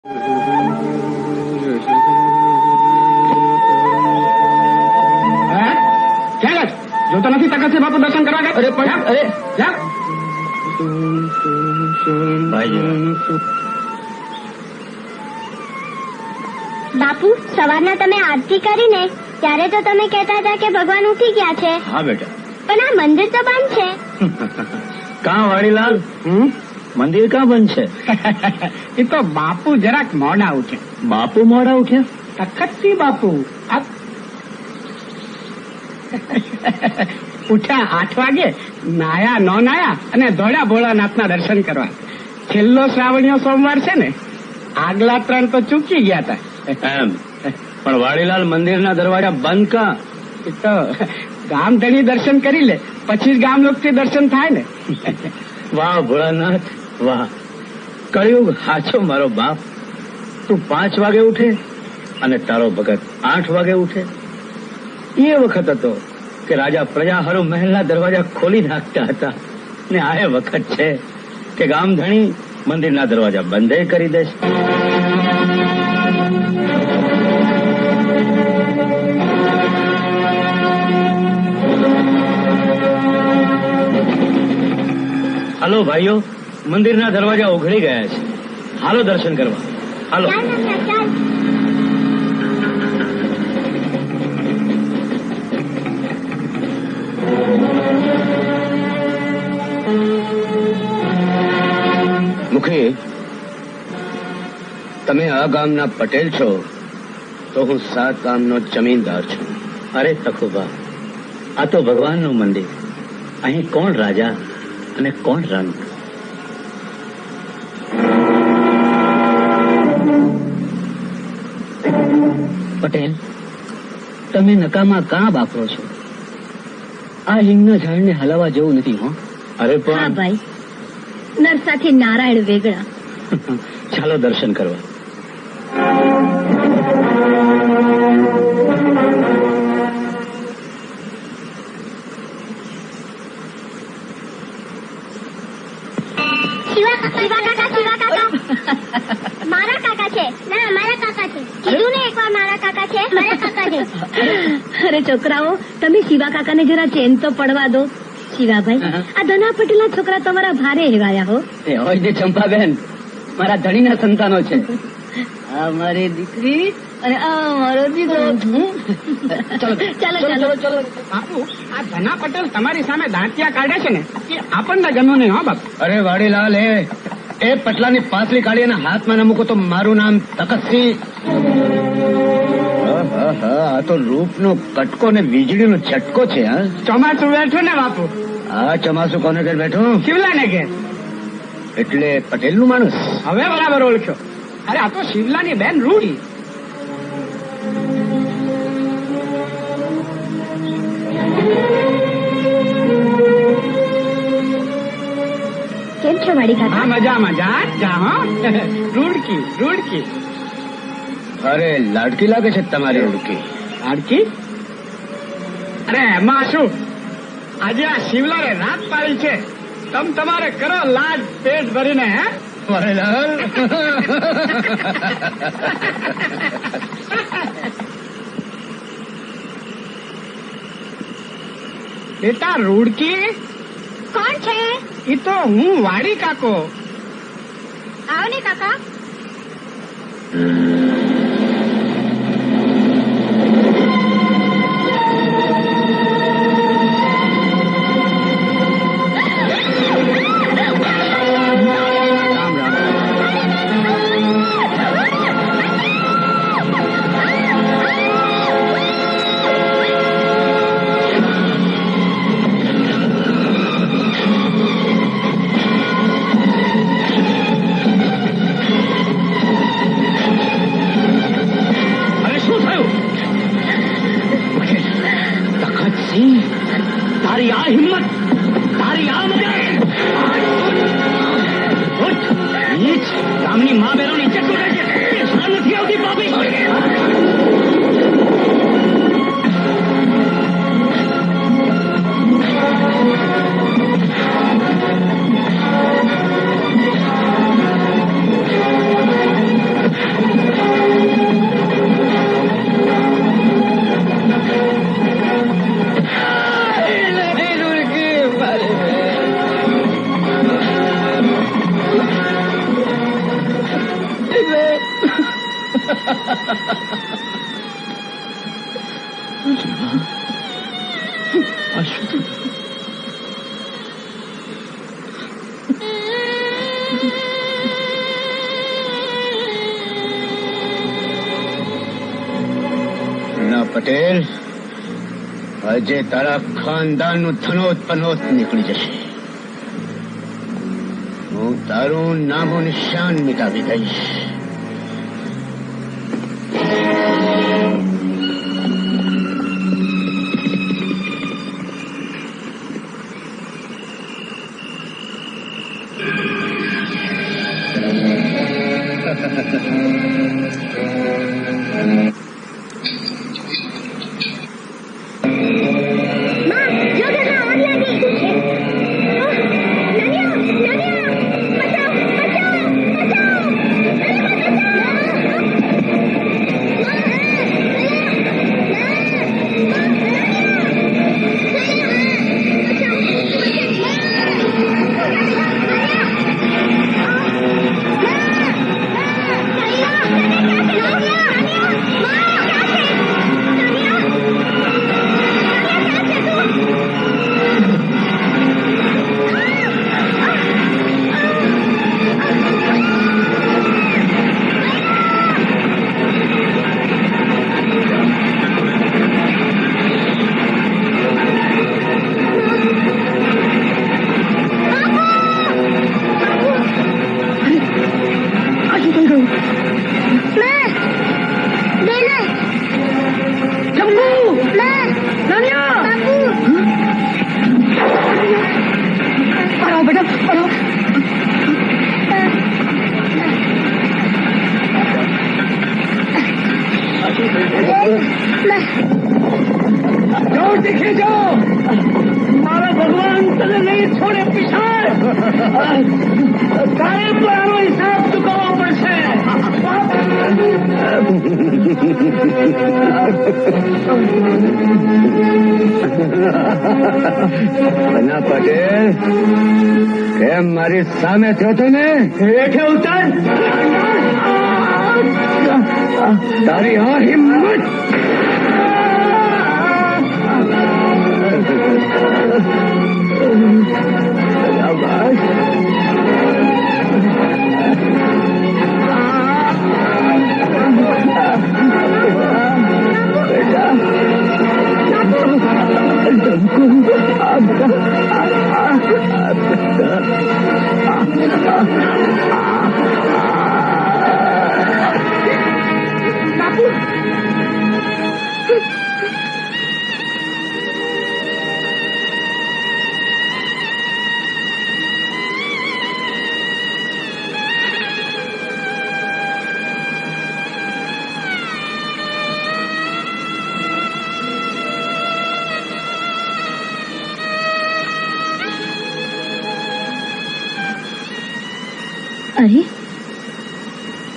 જોતો નથી તકત છે બાપુ દર્શન કરવા ગયા? અરે પણ અરે જા બાપુ, સવારના તમે આરતી કરીને ત્યારે તો તમે કહેતા હતા કે ભગવાન ઉઠી ગયા છે. હા બેટા, પણ આ મંદિર તો બંધ છે. કાં વાડીલાલ, મંદિર કાં બંધ છે? એ તો બાપુ જરાક મોડા ઉઠે. બાપુ મોડા ઉઠ્યા? તખતથી બાપુ ઉઠ્યા 8 વાગે, નાયા ન નાયા અને દોડ્યા ભોળાનાથના દર્શન કરવા. છેલ્લો શ્રાવણીયો સોમવાર છે ને, આગલા 3 તો ચૂકી ગયા હતા. એમ? પણ વાડીલાલ, મંદિરના દરવાજા બંધ કાં? એ તો ગામધણી દર્શન કરી લે પછી જ ગામ લોકથી દર્શન થાય ને. વાહ ભોળાનાથ વાહ! કળિયુગ હાચો મારો બાપ. તું 5 વાગે ઉઠે અને તારો ભગત 8 વાગે ઉઠે. એ વખત હતો કે રાજા પ્રજા હારું મહેલના દરવાજા ખોલી નાખતા હતા, ને આ એ વખત છે કે ગામધણી મંદિરના દરવાજા બંધ કરી દેશે. હાલો ભાઈઓ, મંદિરના દરવાજા ઉઘડી ગયા છે. હાલો દર્શન કરવા, હાલો. મુખી, તમે આ ગામના પટેલ છો તો હું 7 ગામનો જમીનદાર છું. અરે તખુબા, આ તો ભગવાનનું મંદિર. અહીં કોણ રાજા અને કોણ રંગ? પટેલ, તમે નકામા કાં બાપરો છો? આ હિંગના ઝાડને હલાવવા જેવું નથી. હો અરે પણ ભાઈ, નરસાથી નારાયણ વેગળા. ચાલો દર્શન કરવા. મારા કાકા છે. ના, મારા કાકા છે. કીધું ને એકવાર મારા કાકા છે. મારા કાકા છે. અરે છોકરાઓ, તમે શિવા કાકાને જરા ચેન તો પડવા દો. શિવાભાઈ, આ ધના પટેલના છોકરા તમારા ભારે હેવાયા હો. એ હોય ને ચંપાબેન, મારા ધણીના સંતાનો છે. આ મારી દીકરી અને આ મારો દીકરો. ચાલો ચાલો ચાલો. બાપુ, આ ધના પટેલ તમારી સામે દાંતિયા કાઢે છે ને, એ આપણને ગમ્યું નહીં. હો બાપુ. અરે વાડીલાલ, એ પટલાની પાતળી કાઢી એના હાથમાં ન મૂકો તો મારું નામ તકતસિંહ. આ તો રૂપનો કટકો ને વીજળીનો ઝટકો છે. હા, ચોમાસું બેઠું ને બાપુ. આ ચોમાસું કોને ઘેર બેઠું? શિવલાને ઘેર. એટલે પટેલનું માણસ. હવે બરાબર ઓળખ્યો. અરે આ તો શિવલાની બેન રૂડી. કેમ છો વાડી કાકા? હા, મજામાં. જા હો. રૂડકી રૂડકી. અરે લાડકી લાગે છે તમારી રૂડકી. લાડકી? અરે એમાં શું, આજે આ શિવલાએ રાત પાડી છે. તમારે કરો લાડ પેટ ભરીને. હે વાડીલાલ, બેટા રૂડકી. કોણ છે? એ તો હું વાડી કાકો. આવો ને કાકા. ના પટેલ, આજે તારા ખાનદાનનું થનોત પનોત નીકળી જશે. હું તારું નામો નિશાન મિટાવી દઈશ. ના પટેલ, કેમ મારી સામે થયો તો ને? હેઠે ઉતર. તારી આ હિંમત! અરે,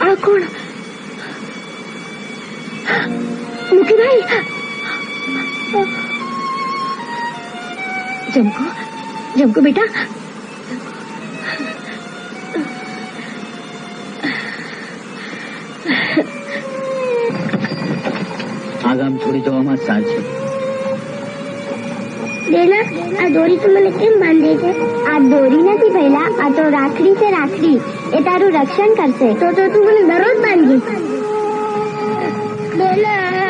આ કોણ? મુખીભાઈ! જમકો, જમકો બેટા. આ ગામ છોડી જવામાં સાજ છે. બેલા, આ દોરી તું મને કેમ બાંધે છે? આ દોરી નથી પહેલા, આ તો રાખડી છે. રાખડી એ તારું રક્ષણ કરશે. તો તું મને દરરોજ બાંધીશ. બેલા,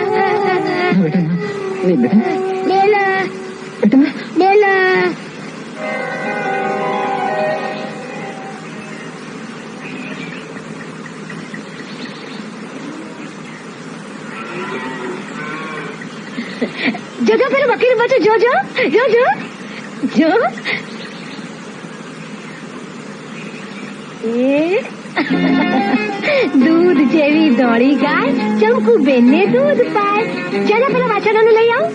નહીં બેટા, બેલા, બેટા, બેલા. જો પેલો બકરી બચ્ચો, જો જો જો જો જો. દૂધ જેવી દોડી ગાય ચંકુ બેન ને દૂધ પાય. ચાલો પેલા વાછરડાને લઈ આવ.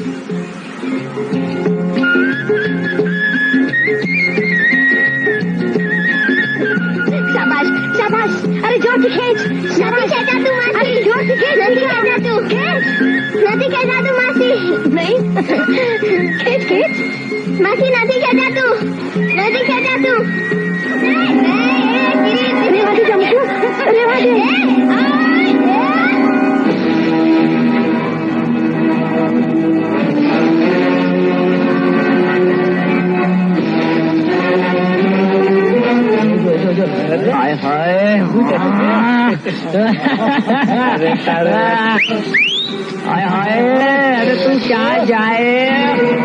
શાબાશ શાબાશ. અરે જોરથી ખેંચ. નથી ખેંચાતું માસી. જોરથી ખેંચ. નથી ખેંચાતું. ખેંચ. નથી ખેંચાતું માસી. નહીં ખેંચ ખેંચ. માસી નથી ખેંચાતું. નથી ખેંચાતું. રેવા દે જમકુ, રેવા દે. હાય હાય હાય હાય અરે તું ક્યાં જાય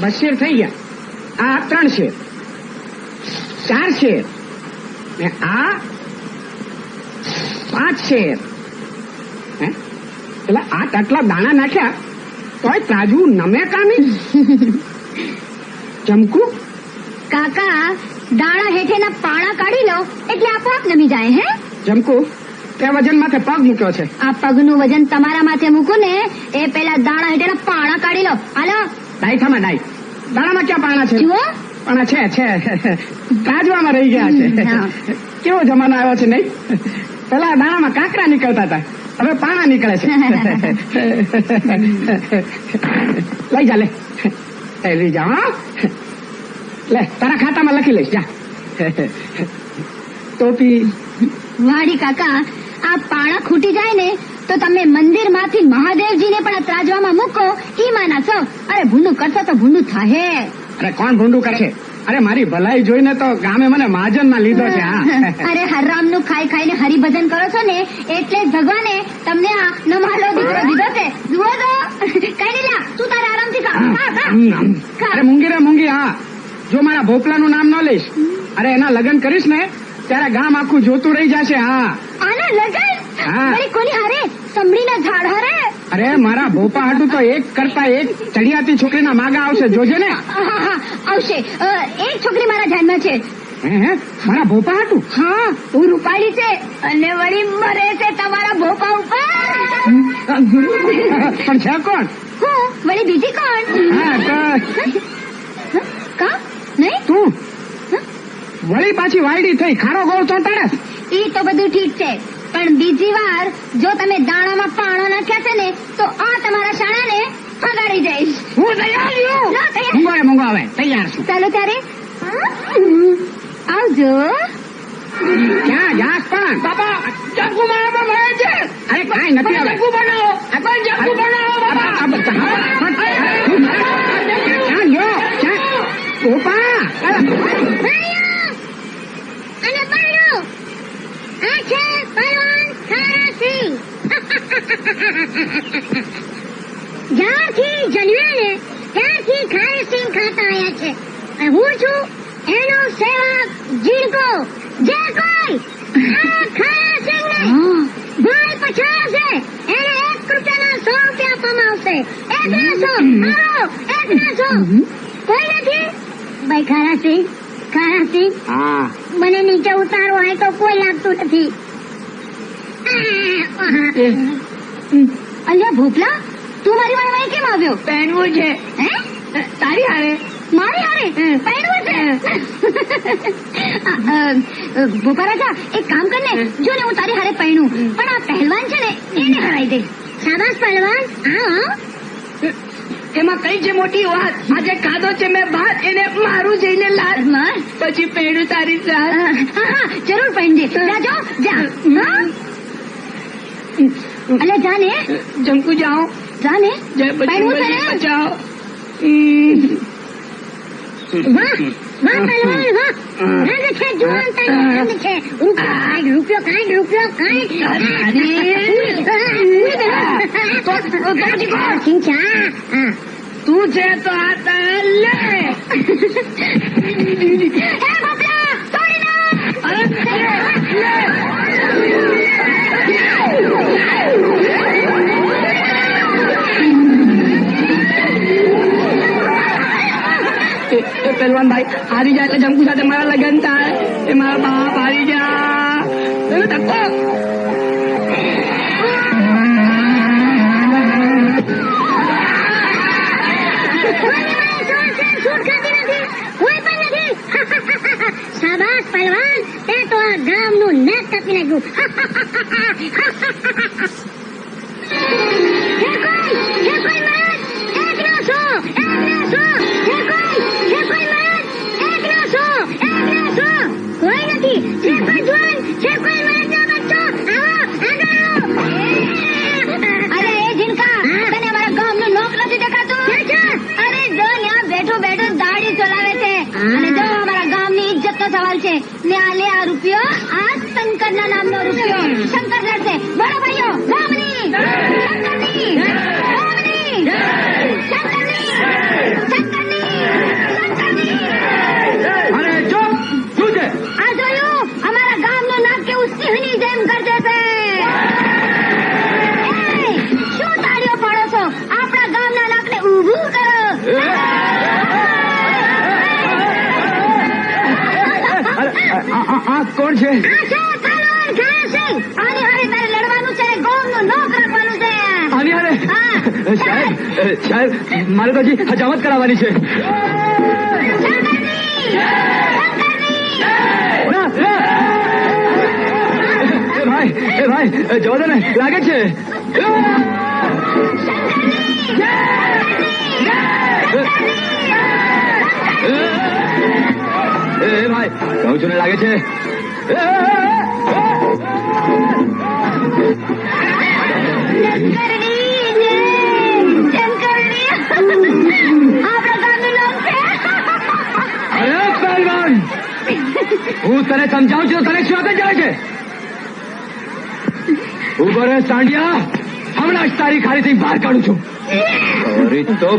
બસ શેર થઈ ગયા. આ 3 શેર, 4 શેર ને આ 5 શેર. એટલે આટલા દાણા નાખ્યા તોય તાજું નમે કામી. ચમકુ કાકા દાણા હેઠેના પાણા કાઢી લો એટલે આપોઆપ નમી જાય. હે ચમકુ, તે વજન માથે પગ મૂક્યો છે. આ પગનું વજન તમારા માથે મૂકું ને એ પેલા દાણા હેઠેના પાણા કાઢી લો. હાલો ડાઈ થામાં ડાઈ. દાણામાં ક્યાં પાણા છે? જુઓ પાણા છે તાજવામાં રહી ગયા છે. કેવો જમાનો આવ્યો છે નહીં? પેલા દાણામાં કાંકરા નીકળતા હતા, હવે પાણા નીકળે છે. લઈ જા, લઈ જા. હા લે, તારા ખાતામાં લખી લઈશ. જા. ટોપી વાડી કાકા, આ પાણા ખૂટી જાય ને તો તમે મંદિર માંથી મહાદેવજીને પણ આ ત્રાજવામાં મૂકો ઈ માના છો. અરે ભૂંડું કરશો તો ભૂંડું થાહે. અરે કોણ ભૂંડું કરશે? અરે મારી ભલાઈ જોઈને તો ગામે મને મહાજન માં લીધો છે. અરે હરામ નું ખાઈ ખાઈને હરિભજન કરો છો ને એટલે જ ભગવાને તમને આ નમાલો દીકરો દીધો છે. જુઓ તો કઈ નહીં લા, તું તારે આરામથી ખા. અરે મૂંગી રે મૂંગી. હા, જો મારા ભોપલાનું નામ ન લઈશ, અરે એના લગ્ન કરીશ ને ત્યારે ગામ આખું જોતું રહી જશે. હા, આના લગન હા. કોની હારે? સમડીના ઝાડ હારે? અરે મારા ભોપા હાટું તો એક કરતા એક ચડિયાતી છોકરીના માગા આવશે, જોજે ને. આવશે. એક છોકરી મારા ધ્યાનમાં છે. હે મારા ભોપા હાટું? હા, હું રૂપાળી છે અને વળી મરે છે તમારા ભોપા ઉપર. પણ છે કોણ? હું વળી બીજી કોણ? હા તો કા નહીં તું વળી પાછી વાયડી થઈ ખારો ગોળ ચોંટાડે. ઈ તો બધું ઠીક છે, પણ બીજી વાર જો તમે દાણામાં પાણો નાખ્યા છે ને તો આ તમારા શાળાને ફગાડી જઈશ. હું તૈયાર છું. ના, તૈયાર. મૂંગો હવે તૈયાર છું. ચાલો ત્યારે આવજો. ક્યાં જાસ પણ બાપા જંકુ મારામાં ભરે છે. અરે કાંઈ નથી હવે. જંકુ બનાવો જંકુ બનાવો બાપા. ક્યાં ગયો ઓપા અને બૈરો આ છે પહેલવાન ખારાસિંહ. જ્યારથી જન્મ્યા ને ત્યારથી ખારાસિંહ ખાતા આવ્યા છે. અને હું છું એનો સેવક જીણકો. જે કોઈ આ ખારાસિંહને ભાઈ પછાડશે એને 1 રૂપિયાના 100 રૂપિયા આપવામાં આવશે. 1 કોઈ નથી ભાઈ. ખારાસિંહ હા મને નીચે ઉતારો હોય તો કોઈ લાગતું નથી. અલ્યા ભોપલા, તું મારી વાળા કેમ આવ્યો? પહેરવું છે હે? તારી હારે. મારી હારે પહેરવું છે? ભોપા રાજા, એક કામ કર ને, જો ને હું તારી હારે પહેરું, પણ આ પહેલવાન છે ને એને હરાઈ દે. શાબાશ પહેલવાન. હા એમાં કઈ છે મોટી વાત? આજે ખાધો છે મેં ભાત, એને મારું જઈને લાડ માર. પછી પહેરું તારી સાથ. હા જરૂર પહેરજે. જાજો જા. હા? અલે જા ને. જંકુ જાઓ. જા ને. જય પહેરવું છે ને? બચાવો. વાહ વાહ પહેલવાન વાહ. રંગ છે જુવાન તારો રંગ છે. રૂપિયો કાઢ. સિંચા. તું છે તો આ તાર લે. હે બાપલા, તોડી નાખ. અરે, એ પહેલવાન ભાઈ હારી જાય એટલે જંકુ સાથે મારા લગ્ન થાય. એ મારા બાપ હારી જા. ધક્કો. શાબાશ પહેલવાન, તે તો આ ગામનું નેક કાપી નાખ્યું. હે કોઈ મત, 100. કોઈ નથી. છે કોઈ જુવાન, છે કોઈ મરદનો બચ્ચો. આવો આગળ આવો. અરે એ જીનકા, તને અમારા ગામનું નોક નથી દેખાતું? અરે જો ત્યાં બેઠો દાઢી ચલાવે છે. અને જો અમારા ગામની ઇજ્જતનો સવાલ છે. ને આ લે આ રૂપિયો, આ શંકરના નામનો રૂપિયો. શંકર લડશે. બોલો ભાઈઓ, રામની, શંકરની, રામની, શંકરની. અરે ચૂપ! શું છે? આ જોયું? અમારા ગામનું નાક કેવું સિંહની જેમ ગરજે છે. એ, શું તાળીઓ પાડો છો? આપણા ગામના નાકને ઊભું કરો. આ કોણ છે? આ છે પહેલવાન ખારાસિંહ. આની હારે તારે લડવાનું છે. ગામનું નોક રાખવાનું છે. આની હારે? હા. સાહેબ મારે તો હજી હજામત કરાવવાની છે. એ ભાઈ જવા દે ને, લાગે છે. એ ભાઈ કહું છું ને, લાગે છે. અરે પહેલવાન, હું તને સમજાવું છું, તને શું આપે જાય છે? ઉભો રે સાંડિયા, હમણાં જ તારી ખાલીથી બહાર કાઢું છું. તો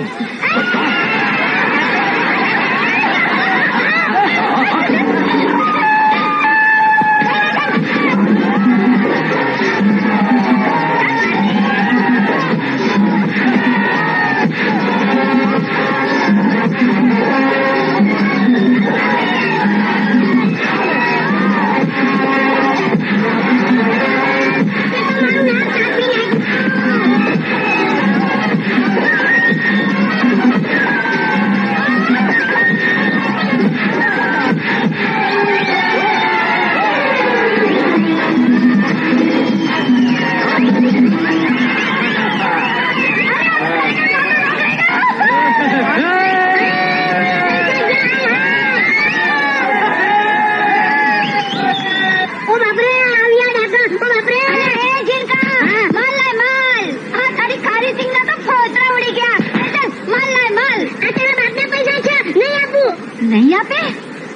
નહીં આપે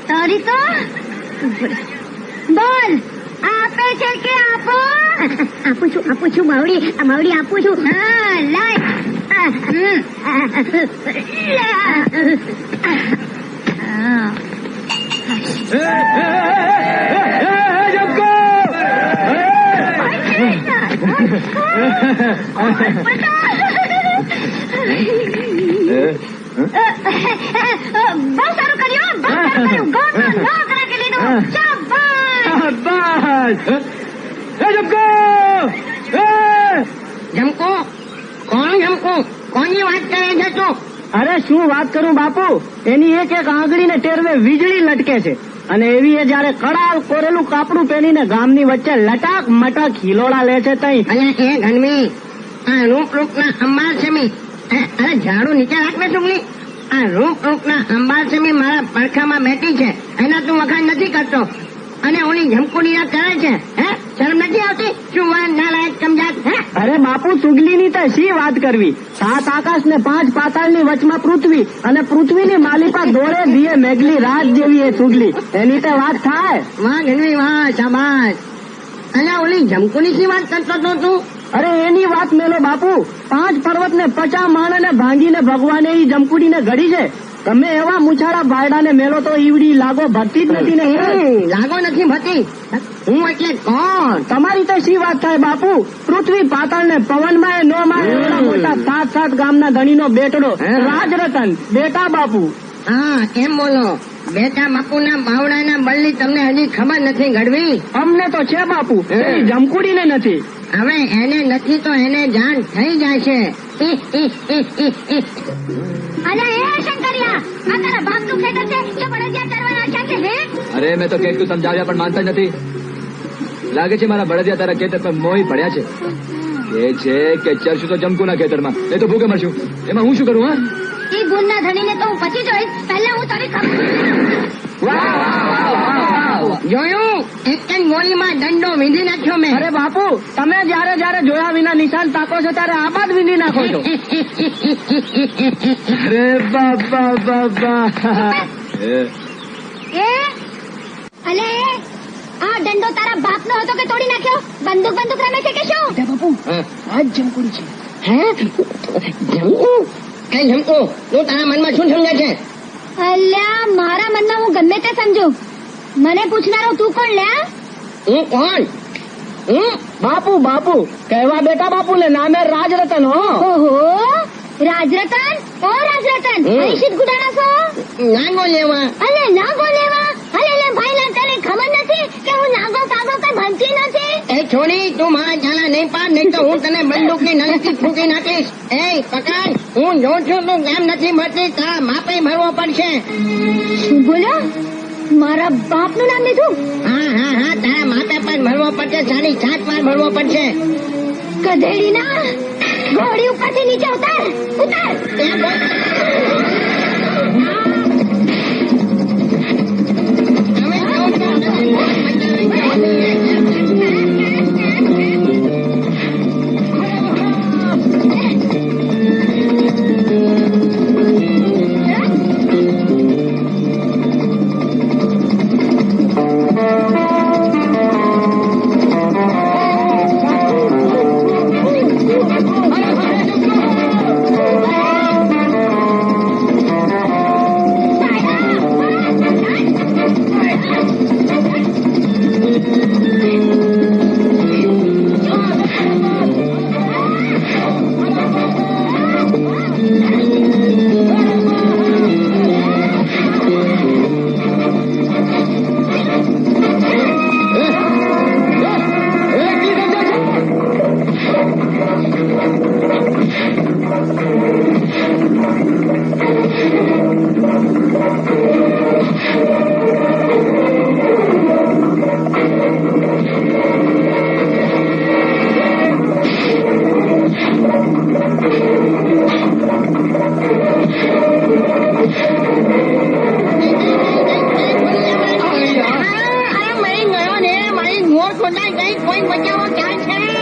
તારી તો બોલ આપે છે કે આપો આપું છું માવડી આપું છું હા લાય બહુ સારું કર્યું ગો કરા કે લીધું શાબાશ જમકો કોની વાત કરે છે તું? અરે શું વાત કરું બાપુ, એની એક એક આંગળીને ટેરવે વીજળી લટકે છે અને એવી એ જયારે કડાલ કોરેલું કાપડું પહેરીને ગામની વચ્ચે લટાક મટાક હિલોડા લે છે તઈ. અને એ ઘનવી આ રૂપ ના અંબાર છે મી અરે ઝાડુ નીચે રાખને ચુગલી. આ રૂપ ના અંબાર છે મી મારા પડખામાં બેઠી છે એના તું વખાણ નથી કરતો અને ઓલી જમકુની વાત કરે છે. હે શરમ નથી આવતી? શું વાન નાલાયક સમજાત? હે અરે બાપુ ચુગલીની તો શી વાત કરવી, 7 આકાશ ને 5 પાતાળની વચમાં પૃથ્વી અને પૃથ્વીની માલિકા દોડે દીએ મેઘલી રાત જેવી એ ચુગલી, એની તો વાત થાય. વાહ ઘનવી વાહ શાબાશ. અને ઓલી જમકુની શી વાત કરતો તો તું? અરે એની વાત મેલો બાપુ, 5 પર્વતને 50 માણને ભાંગીને ભગવાને ઈ જમકુડીને ઘડી છે. તમે એવા મુછાળા ભાયડાને મેલો તો ઈવડી લાગો ભરતી જ નથી ને. લાગો નથી ભરતી? હું એટલે કોણ? તમારી તો શી વાત થાય બાપુ, પૃથ્વી પાતાળ ને પવનમાં નો મારે એવડા મોટા 7 ગામના ધણીનો બેટડો રાજરતન બેટા બાપુ. હા એમ બોલો. બેટા બાપુના બાવડાના બળની તમને હજી ખબર નથી ઘડવી? અમને તો છે બાપુ, એની જમકુડીને નથી. હવે એને નથી તો એને જાણ થઈ જાય છે. અરે એ શંકરિયા, આ તારા બાપનું ખેતર છે કે બળદિયા કરવાના છે હે? અરે મેં તો કેટલું સમજાવ્યા પણ માનતા જ નથી. લાગે છે મારા બળદિયા તારા ખેતર પર મોહી પડ્યા છે. એ છે કે ચરશું તો જમકુના ખેતરમાં, એ તો ભૂખે મળશું. એમાં હું શું કરું? હા ઈ ગુણના ધણીને તો હું પછી જોઈશ, પહેલા હું તારી ખબર. જોયું? એક જ ગોળીમાં દંડો વીંધી નાખ્યો મેં. અરે બાપુ, તમે જયારે જયારે જોયા વિના નિશાન તાકો છો ત્યારે આબાદ વીંધી નાખો છો. અરે બાબા બાબા. એ અલે આ દંડો તારા બાપનો હતો કે તોડી નાખ્યો? બંદૂક રમે છે કે શું? બાપુ આ જમકુડી છે. હે જમકુ? કઈ જમકુ? તું તારા મનમાં શું સમજે છે? અલ્યા મારા મનમાં હું ગમે તે સમજુ, મને પૂછનારો તું કોણ લ્યા? હું કોણ? બાપુ કહેવા બેટા બાપુ ને નામે રાજરતન હો. ઓહો રાજરતન, ઓ રાજરતન શીત ગુડાણા છો? નાગો લેવા. અલે નાગો લેવા? અલે લે ભાઈ ના તને ખબર નથી કે હું નાગો સાગો કઈ ભણતી નથી? એ છોડી, તું મારા ઝાલા નહીં પાડ, નહીં તો હું તને બંદૂકની નળીથી ફૂંકી નાખીશ. એ પકડ, હું જોઉં છું તું કેમ નથી ભરતી, તારા માપે ભરવો પડશે. શું બોલ્યો? મારા બાપનું નામ લીધું? હા તારા માપે પણ ભરવો પડશે, 7.5 વાર ભરવો પડશે. ગધેડી ના ઘોડી ઉપરથી નીચે ઉતાર.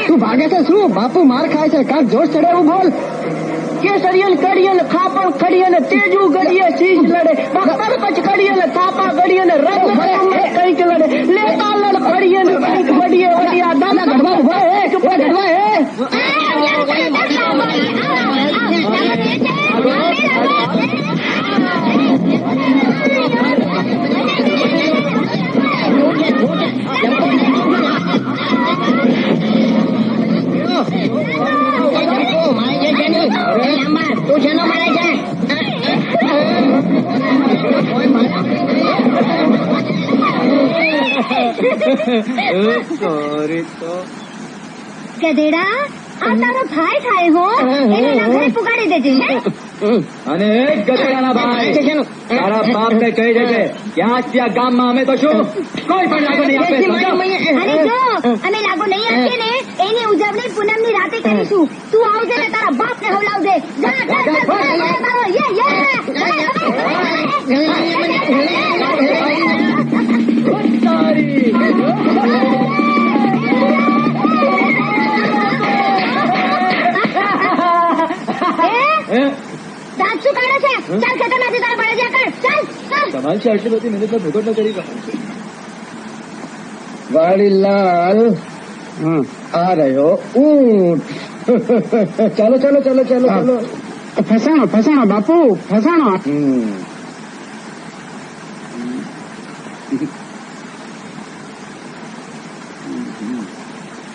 તું ભાગે છે શું? બાપુ માર ખાય છે, કાંક જોશ ચડે એવું બોલ. કેસરિયન કડીએ ખાપણ ખડીએ તેજુ ગડીએ શીશ લડે બખ્તર કચ કડીએ થાપા ગડીએ રંગ કઈક લડે લેતા લડ ખડીએ કઈક વડીએ વડિયા દાના ગઢવા ઉભા હે ચૂપ ગઢવા હે તું શેનો મારે છે? ગધેડા આ તારો ભાઈ થાય હો એને ના ઘરે પુગાડી દેજે હે અને એક ગધેડાના ભાઈ તારા બાપને કહી દેજે કે ત્યાં ગામમાં અમે તો શું કોઈ પણ લાગુ નહીં આપે સમજો? અને જો અમે લાગુ નહીં આપીએ ને એની ઉજવણી પૂનમની રાતે કરીશું. તું આવજે ને તારા બાપને હવલાવજે. જા જા દાંત શું કાઢે છે? ચાલ ખેતરમાંથી તારા પડે છે કર. ચાલ ચાલ કમાલ છે આટલી બધી મહેનત ભેગો ન કરી વાડીલાલ આ રહ્યો ઊંટ. ચાલો ચાલો ચાલો ચાલો ચાલો ફસાણો ફસાણો બાપુ ફસાણો.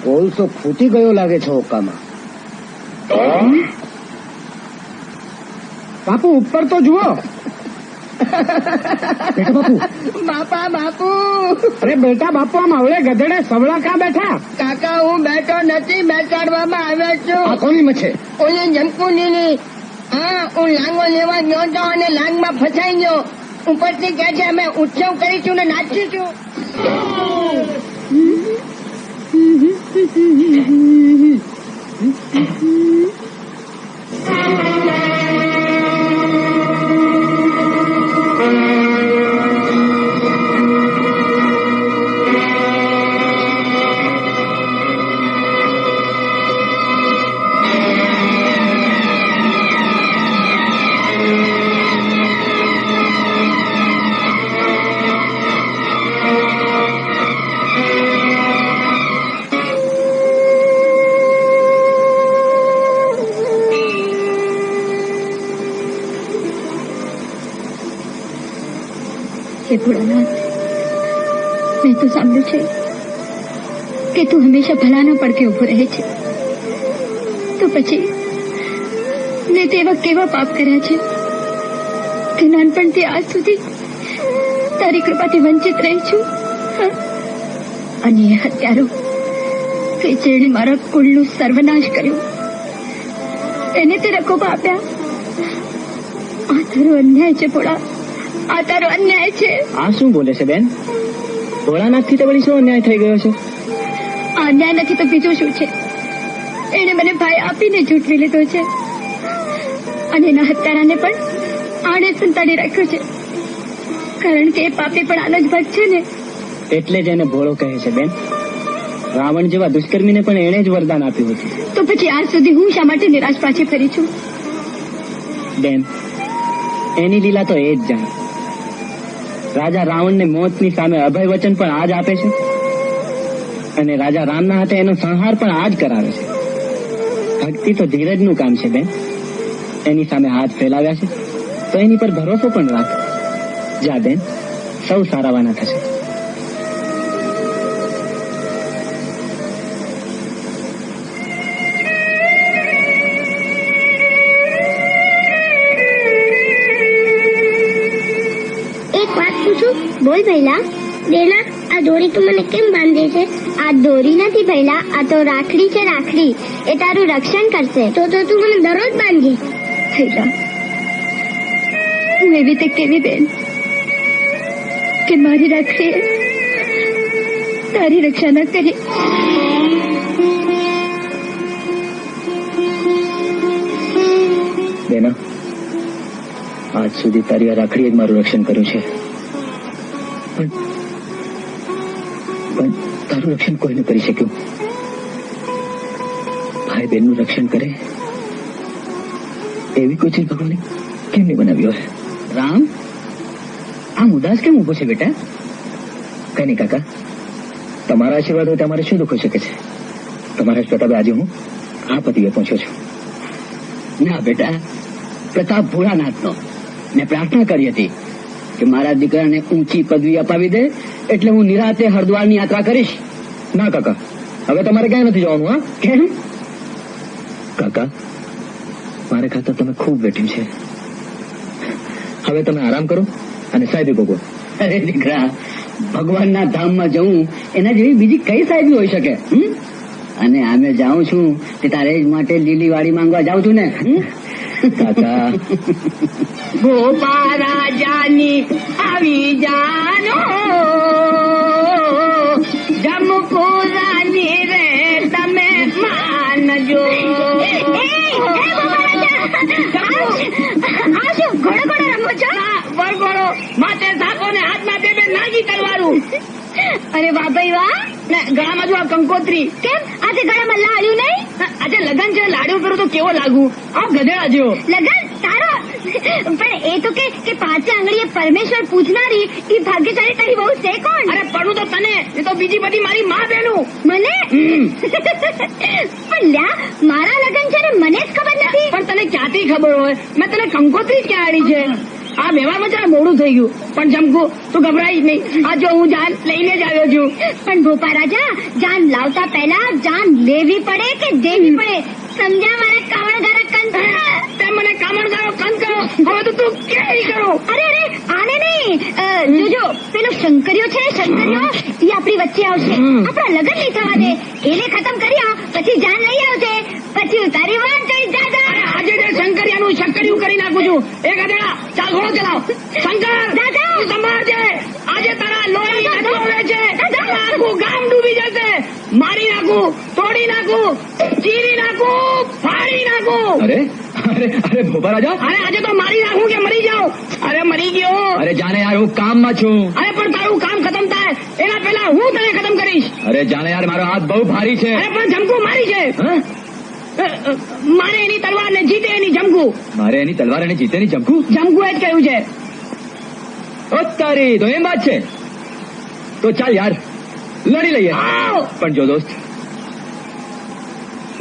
કોલસો ફૂટી ગયો લાગે છે ઓકામાં. બાપુ ઉપર તો જુઓ. બેટા બાપુ. બાપા બાપુ. અરે બેટા બાપુ આમ હવળે ગધેડે સવળા કા બેઠા? કાકા હું બેઠો નથી, બેસાડવામાં આવ્યો આ છું. કોની મચે? ઓલી જમકુની. હા હું લાંગો લેવા ગયો તો અને લાંગમાં ફસાઈ ગયો. ઉપરથી કહે છે અમે ઉત્સવ કરીશું ને નાચીશું. હે ભોળાનાથ, મેં તો સાંભળ્યું છે કે તું હંમેશા ભલાના પડકે ઉભો રહે છે. તો પછી મેં તેવા કેવા પાપ કર્યા છે કે નાનપણથી આજ સુધી તારી કૃપાથી વંચિત રહી છું. અને એ હત્યારો કે જેણે મારા કુળનું સર્વનાશ કર્યું એને તે રકોબા આપ્યા. આ તારો અન્યાય છે ભોળા, આ તારો અન્યાય છે. આ શું બોલે છે બેન? ભોળાનાથથી તો વળી શું અન્યાય થઈ ગયો છે? આ અન્યાય નથી તો બીજું શું છે? એને મને ભાઈ આપીને ઝૂંટવી લીધો છે અને એના હત્યારાને પણ આણે સંતાડી રાખ્યો છે. કારણ કે એ પાપી પણ આનો જ ભાગ છે ને. એટલે જ એને ભોળો કહે છે બેન. રાવણ જેવા દુષ્કર્મીને પણ એણે જ વરદાન આપ્યું હતું. તો પછી આજ સુધી હું શા માટે નિરાશ પાછી ફરી છું? બેન એની લીલા તો એ જ જાણે. રાજા રાવણને મોતની સામે અભય વચન પણ આજ આપે છે અને રાજા રામના હાથે એનો સંહાર પણ આજ કરાવે છે. ભક્તિ તો ધીરજનું કામ છે બેન. એની સામે હાથ ફેલાવ્યા છે તો એની પર ભરોસો પણ રાખ. જા બેન, સૌ સારાવાના થશે. બોલ ભૈલા. બેલા, આ દોરી તું મને કેમ બાંધે છે? આ દોરી નથી ભૈલા, આ તો રાખડી છે. રાખડી એ તારું રક્ષણ કરશે. તો તું મને દરરોજ બાંધી. ભૈલા, હું એવી તે કેવી બેન કે મારી રાખડી તારી રક્ષા ન કરી. બેના, આજ સુધી તારી આ રાખડીએ જ મારું રક્ષણ કર્યું છે. પણ તારું રક્ષણ કોઈ ન કરી શક્યું. ભાઈ બહેનનું રક્ષણ કરે એવી કોઈ ચીજ ભગવાને કેમ નહીં બનાવી હોય? રામ આમ ઉદાસ કેમ ઉભો છે બેટા? કઈ નહીં કાકા, તમારા આશીર્વાદ હોય તમારે શું દુઃખ હોઈ શકે છે? તમારા જ પ્રતાપે આજે હું આ પતિએ પહોંચ્યો છું. ના બેટા, પ્રતાપ ભોળાનાથનો મેં પ્રાર્થના કરી હતી કે મારા દીકરાને ઊંચી પદવી અપાવી દે એટલે હું નિરાતે હરિદ્વારની યાત્રા કરીશ. ના કાકા, હવે તમારે ક્યાંય નથી જવાનું. હા કેમ? કાકા, મારે ખાતર તમે ખૂબ વેઠ્યું છે. હવે તમે આરામ કરો અને સાહેબી ભોગવો. અરે દીકરા, ભગવાનના ધામમાં જવું એના જેવી બીજી કઈ સાહેબી હોઈ શકે? અને આમે જાઉં છું તે તારે જ માટે લીલી વાડી માંગવા જાઉં છું ને. કાકા, ગોપા રાજાની આવી જાનો જમપુરાની રે તમે માનજો. વરઘોડો માથે સાકો ને હાથમાં બે બે નાગી તલવારું. અરે વાહ ભાઈ વાહ. ને ગળામાં જો આ કંકોત્રી. કેમ આજે ગળામાં લાડ્યું નહીં? આજે લગન છે, લાડુ કરું તો કેવો લાગુ? આ ગધેડા જેવો. લગન તારો? પણ એ તો કે પાંચે આંગળીએ પરમેશ્વર પૂછનારી એ ભાગ્યશાળી તારી બહુ છે કોણ? અરે પડું તો તને, એ તો બીજી બધી મારી માં બહેનું. મને? પણ લ્યા, મારા લગન છે ને મને જ ખબર નથી. પણ તને ક્યાંથી ખબર હોય? મેં તને કંકોત્રી જ ક્યાં આડી છે? આ વ્યવહારમાં જરા મોડું થઈ ગયું. પણ જમકુ તું ગભરાઈ જ નહીં. આ જો હું જાન લઈને જ આવ્યો છું. પણ ભોપા રાજા, જાન લાવતા પહેલા જાન લેવી પડે કે દેવી પડે? સમજ્યા મારા કામણગારા કંસ? તે મને કામણગારો કંસ કહો. હવે તો તું કેરી કરો. અરે અરે આને નહીં, જોજો પેલો શંકરિયો છે, શંકરિયો એ આપણી વચ્ચે આવશે. આપણા લગન નહીં થવા દે. એને ખતમ કર્યા પછી જાન લઈ આવશે. પછી તારી વાત કરી દાદા. આજે જે શંકરિયાનું શક્કરિયું કરી નાખું છું. એક ગધેડા, ચાલ ઘોડો ચલાવ. શંકર દાદા, તું સંભાળજે. આજે તારા લોહી નદીઓ વહે છે. આખું ગામ ડૂબી જશે. મારી નાખું, તોડી નાખું, ચીરી નાખું, ફાડી નાખું. અરે અરે અરે ભોપા રાજા, અરે આજે તો મારી નાખું કે મરી જાઉં? અરે મરી ગયો. અરે જાને યાર, હું કામમાં છું. અરે પણ તારું કામ ખતમ થાય એના પહેલા હું તને ખતમ કરીશ. અરે જાને યાર, મારો હાથ બહુ ભારી છે. અરે પણ જમકુ મારી છે. હા? મારે એની તલવાર ને જીતે એની જમકુ. મારે એની તલવાર અને જીતેની જમકુ? જમકુ એ જ કહ્યું છે. ઓ તારી, તો એમ વાત છે. તો ચાલ યાર, લડી લઈએ. આવ. પણ જો દોસ્ત,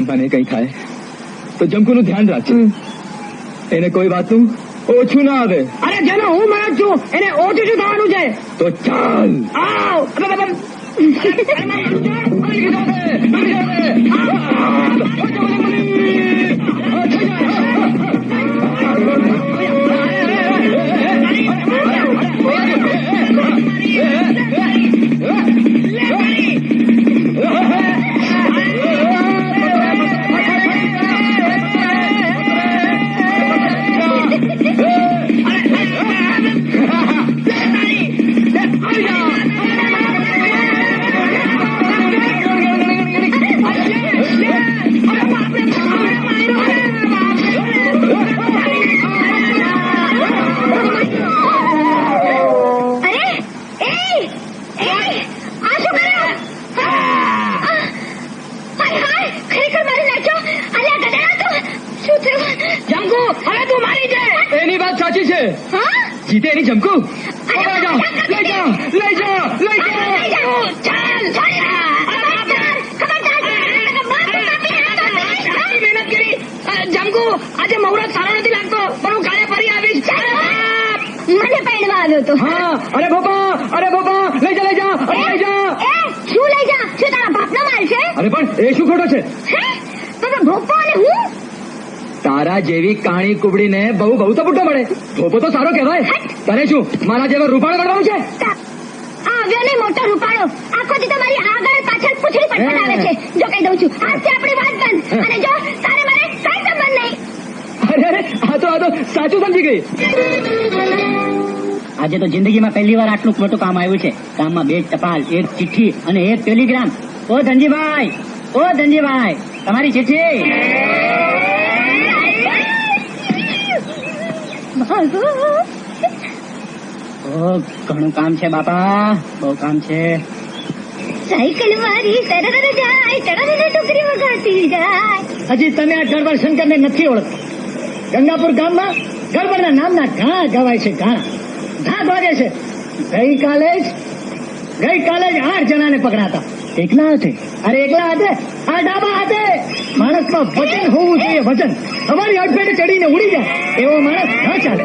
મને કઈ થાય તો જમકુનું ધ્યાન રાખજે. એને કોઈ વાતનું ઓછું ના આવે. અરે જેનો હું મરદ છું એને ઓછું શું થવાનું છે? તો ચાલ. આવ. જીતે એની જમકુ. લઈ જાઓ, લઈ જાઓ, લઈ જાઓ, લઈ જાઓ. ચાલ મહેનત કરી. જમકુ આજે મુહૂર્ત સારો નથી લાગતો, પણ હું કાલે ફરી આવીશ. મને પહેરવા આવ્યો તો. હા, અરે બાપા, અરે બાપા, લઈ જા, લઈ જા, લઈ જા. શું લઈ જા? શું તારા બાપનો માલ છે? અરે પણ એ શું ખોટો છે? તમે ભોપો અને હું? તારા જેવી કાણી કુબડીને બહુ બહુ તો બુટ્ટો મળે. ભોપો તો સારો કહેવાય. તને શું મારા જેવા રૂપાળો કરવાનું છે? આ આવ્યો નહીં મોટો રૂપાળો. આખો દી તમારી આગળ પાછળ પૂછડી પટપટાવે છે. જો કહી દઉં છું, આજથી આપણી વાત બંધ. અને જો તારે મારે કઈ સંબંધ નહીં. અરે અરે, આ તો સાચું સમજી ગઈ. આજે તો જિંદગીમાં પહેલી વાર આટલું મોટું કામ આવ્યું છે. કામમાં 2 ટપાલ, 1 ચિઠ્ઠી અને 1 ટેલિગ્રામ. ઓ ધનજીભાઈ, ઓ ધનજીભાઈ, તમારી ચિઠ્ઠી. ઘણું કામ છે બાપા, બહુ કામ છે. સાયકલ મારી સરળ જાય, ચડને ટોકરી વગાડતી જાય. હજી તમે આ ગરબર શંકરને નથી ઓળખતા. ગંગાપુર ગામમાં ગડબડના નામના ઘણા ગવાય છે, ઘણા ધાક વાગે છે. ગઈકાલે જ 8 જણાને પકડાતા. એકલા હાથે? અરે એકલા હાથે? આ ડાબા હાથે. માણસમાં વચન હોવું જોઈએ, વચન. તમારી અડફેટે ચડીને ઉડી જાય એવો માણસ ન ચાલે.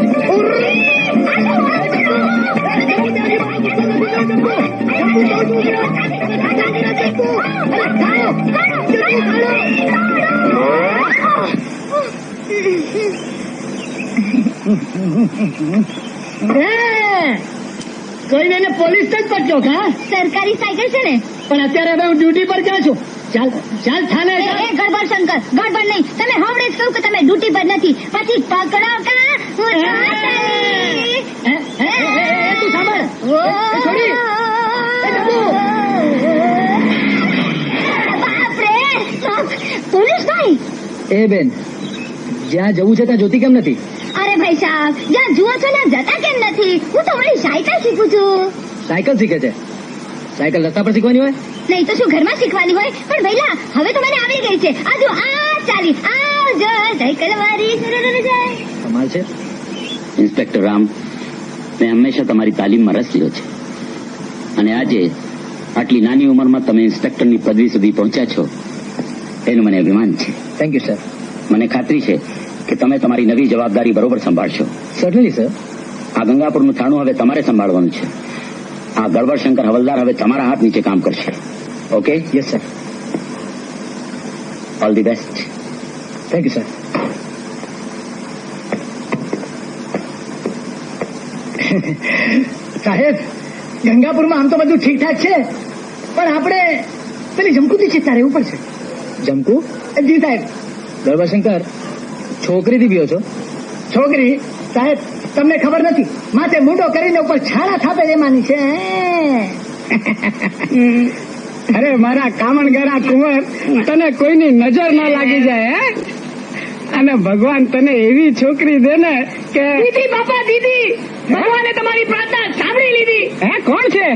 કોઈ એને પોલીસ જ પકડ્યો કા? સરકારી સાયકલ છે ને. પણ અત્યારે હવે હું ડ્યુટી પર ક્યાં છું? ચાલ ચાલ થાને એ ગડબડ શંકર, ગડબડ નહીં. તમે હમણાં જ કહ્યું કે તમે ડ્યુટી પર નથી, પછી પકડો કા હું ચાલી. તું સાંભળ. એ છોડી. એ જબુ. બાપરે, પોલીસ ભાઈ. એ બેન, જ્યાં જવું છે ત્યાં જોતી કેમ નથી? અરે ભાઈ સાહેબ, જ્યાં જુઓ છો ત્યાં જતા કેમ નથી? હું તો મારી સાયકલ શીખું છું. સાયકલ શીખે છે? સાયકલ રસ્તા પર શીખવાની હોય? નહીં તો શું ઘરમાં શીખવાની હોય? પણ ભઈલા હવે તો મને આવડી ગઈ છે. આજુ આ ચાલી આવજો સાયકલ મારી સરળ જાય. કમાલ છે. ઇન્સ્પેક્ટર રામ, મેં હંમેશા તમારી તાલીમમાં રસ લીધો છે અને આજે આટલી નાની ઉંમરમાં તમે ઇન્સ્પેક્ટરની પદવી સુધી પહોંચ્યા છો એનું મને અભિમાન છે. Thank you sir. મને ખાતરી છે કે તમે તમારી નવી જવાબદારી બરોબર સંભાળશો. સર્ટનલી સર. આ ગંગાપુરનું થાણું હવે તમારે સંભાળવાનું છે. આ ગડબડ શંકર હવલદાર હવે તમારા હાથ નીચે કામ કરશે. Okay? Yes sir. All the best. Thank you sir. સાહેબ, ગંગાપુરમાં આમ તો બધું ઠીકઠાક છે, પણ આપણે પેલી જમકુથી ચિંતા રહેવું પડશે. જમકુ? જી સાહેબ. ગર્ભશંકર, છોકરીથી બીઓ છો? છોકરી? સાહેબ, તમને ખબર નથી, માથે મૂંડો કરીને ઉપર છાણા થાપે એમાંની છે. અરે મારા કામણગારા કુંવર, તને કોઈની નજર ન લાગી જાય હે? અને ભગવાન તને એવી છોકરી દે ને કે દીદી, બાપા દીદી, ભગવાને તમારી પ્રાર્થના સાંભળી લીધી. હે કોણ છે?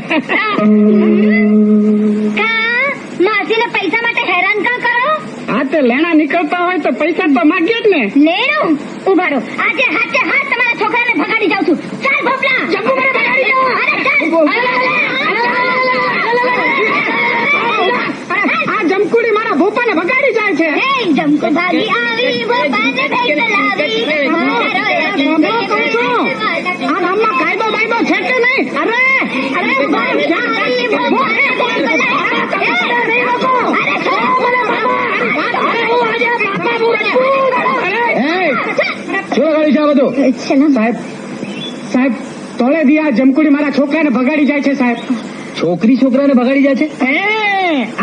કા માસીને પૈસા માટે હેરાન કા કરો? આ તે લેણા નીકળતા હોય તો પૈસા તો માગ્યા જ ને. લેણું? ઉભા રહો, આજે હાથે હાથ તમારા છોકરાને ભગાડી જાઉં છું. ચાલ ભોપલા, જમ્બુ મને ભગાડી જાઓ. અરે ચાલ. આ જમકુડી મારા ભોપાને ભગાડી જાય છે. એ જમકુ ભાગી આવી, ભોપાને ભેગ ચલાવી. સાંભળો કહું છું, આ ગામમાં કાયદો બાયદો છે કે નહીં? અરે અરે ભાગી આવી, ભોપાને ભેગ ચલાવી. શું લગાડી છે આ બધું? સાહેબ, સાહેબ તોળે દી આ જમકુડી મારા છોકરાને ભગાડી જાય છે સાહેબ. છોકરી છોકરાને ભગાડી જાય છે?